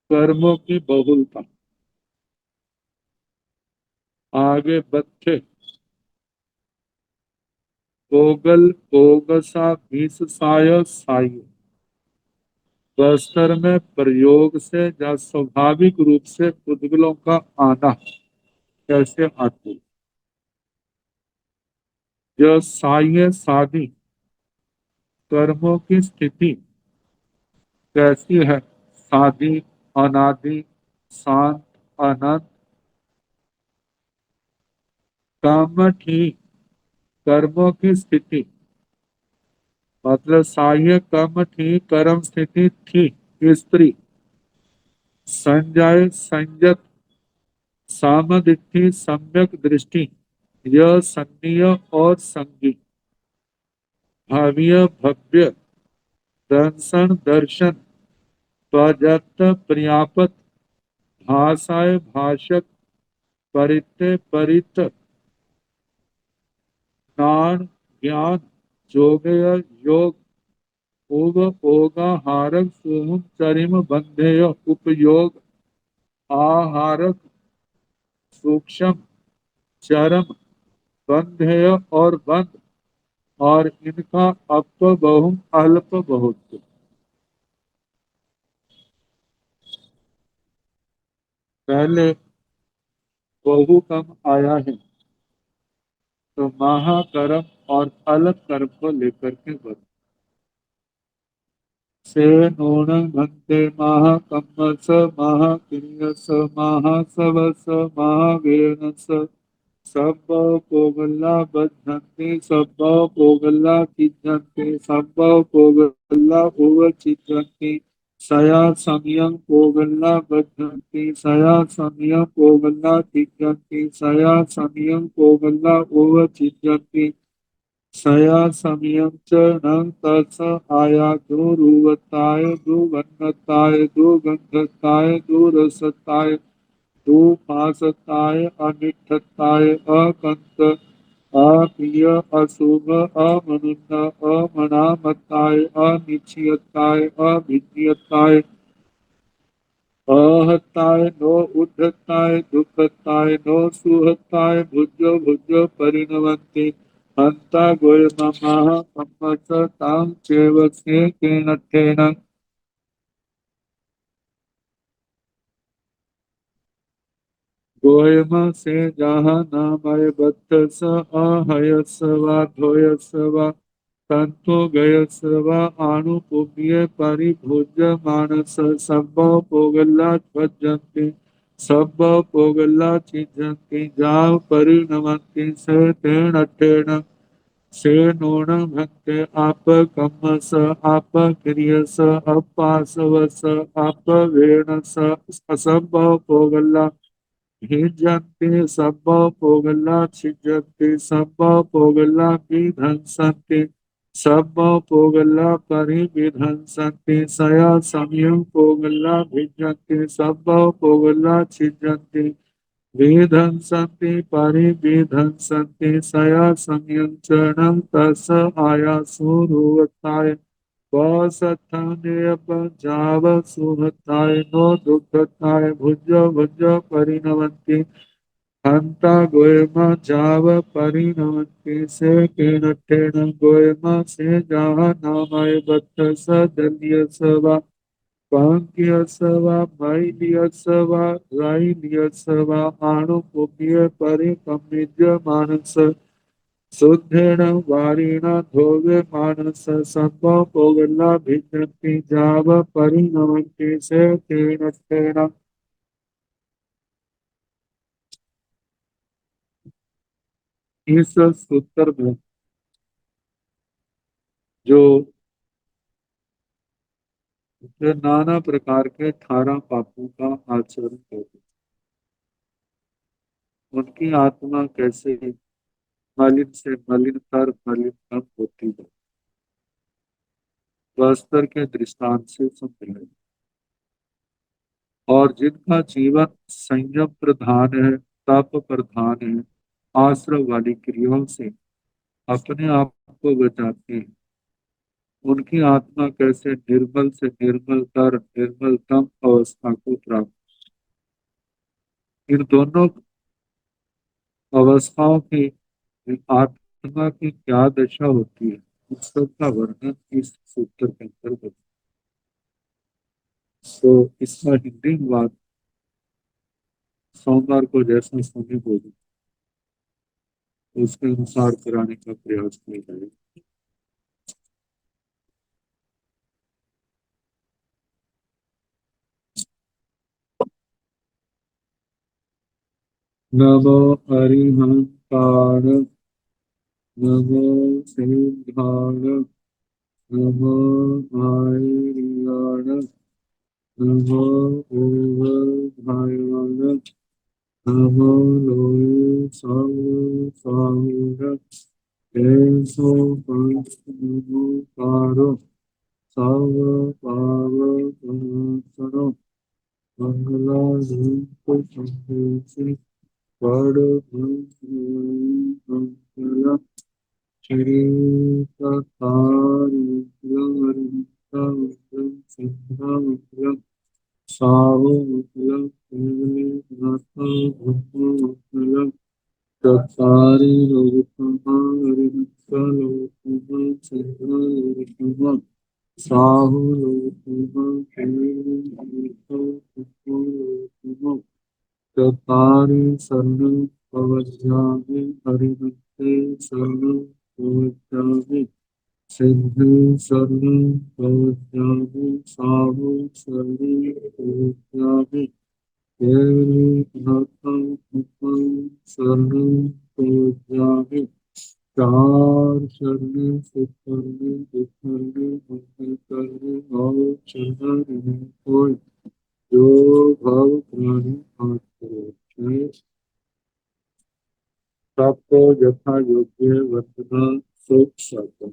कर्मों की बहुलता। आगे बच्चे ओगल ओगसा बीस साय साई। बस्तर में प्रयोग से या स्वाभाविक रूप से उद्गलों का आना कैसे आती। जो साय शादी, कर्मों की स्थिति कैसी है। शादी अनादि, शांत, अनंत। काम ठीक, कर्मों की स्थिति मतलब साह्य कम थी, कर्म स्थिति थी स्त्री। संजय संयत, सामदिट्ठी सम्यक दृष्टि। यह संज्ञेय और संगी। भाव्य भव्य, दर्शन दर्शन। प्रजत पर्याप्त, भाषाय भाषक। परिते परित ज्ञान ज्ञान जोगय योग उग ओगाहारक सोम चरिम बंधेय उपयोग आहारक सूक्ष्म चरम बंधेय और बंध और इनका अप बहु अल्प बहुत। पहले बहु कम आया है तो महाकर्म और अलग कर्म को लेकर के बता से नूनं भन्ते महाकम्मस महाकिन्यस महासवस महावेनस सब पोगल्ला बद्धन्ते सब पोगल्ला चिद्धन्ते सब पोगल्ला उव चिद्धन्ते सया समयं पोगल्ला बद्धन्ते सया समयं पोगल्ला चिद्धन्ते सया समयं पोगल्ला उव चिद्धन्ते सया समयं च न तत्स आया दुरुवताय दुवन्नताय दुगंधताय दुरसताय दुपासताय अनिष्ठताय अकंत अप्रिय अशुभ अमनुष्य अमनामताय अनिश्चयताय अभिज्ञताय आहताय नो उद्धताय दुखताय नो सुहताय भुज भुज परिणवन्ति हन्ता गोयमः कम्मच तां चैव से केनट्ठेन गोयम से जहाँ नामय बत्त स आहयस वा धोयस वा तंतो गयस वा आनुपुप्य परिभुज मानस सब पोगल्ला भजन्ति सब पोगल्ला चिजन्ति जाव परिणमन्ति से तेन अट्ठेन से नूण भक्ते आप कम्मस आप क्रियस अपासवस आप वेणस असब पोगल्ला भिजन्ति सब पोगल्ला छिजन्ति सब पोगल्ला विध्वंसन्ति सब पोगल्ला परिविध्वंसन्ति सया समयं पोगल्ला भिजन्ति सब पोगल्ला छिजन्ति विध्वंसन्ति परिविध्वंसन्ति सया समयं चरणं तस आयासुरुवताय वसथानेय जाव सुहताय नो दुःखताय भुज भुज परिणमन्ति हन्ता गोयम जाव परिणमन्ति से केनट्ठेन गोयम से जाह नामाय बत्त स दल्य सवा पांक्य सवा मैल्य सवा राइल्य सवा आणुपुप्य परिकम्मिज्य मानस शुद्धेन वारिण धोवे मानस सब पोगल्ला भिजन्ति जाव परिणमन्ति से तेन इस सूत्र में जो नाना प्रकार के 18 पापों का आचरण करते उनकी आत्मा कैसे मलिन से मलिनतर मलिनतम होती है बस्तर के दृष्टांत से समझे और जिनका जीवन संयम प्रधान है तप प्रधान है आश्रम वाली क्रियाओं से अपने आप को बचाते हैं उनकी आत्मा कैसे निर्मल से निर्मलतर निर्मलतम अवस्था को प्राप्त इन दोनों अवस्थाओं की आत्मा की क्या दशा होती है उस सब का वर्णन इस सूत्र के अंतर्गत तो इसका हिंदी अनुवाद सोमवार को जैसा समय बोले उसके अनुसार कराने का प्रयास किया जाएगा। नमो हरिहंकार नमो सिद्धाण नमो आर्याण नमो ओवधायाण नमो लोये सर्व ऐसो पंचमुखारो सर्व पाव प्रणाशनो मंगलाधीन परमंगल श्री तथारिद्रम साहुमंगलम केवलम चत्वारि लोकमहारिणम साहुलोकमः केवलम चत्वारि शरणं प्रवज्यामि हरिभक्ते शरणं प्रवज्यामि सिद्धि शरणं प्रवज्यामि साहु शरणं प्रवज्यामि केवलनाथं शरणं प्रवज्यामि चार शरणं सुखरणं दुःखरणं मंगलकरणं और शरणं कोई जो भाव प्राणी आत्मा सबको यथा योग्य वर्तना सुख साधन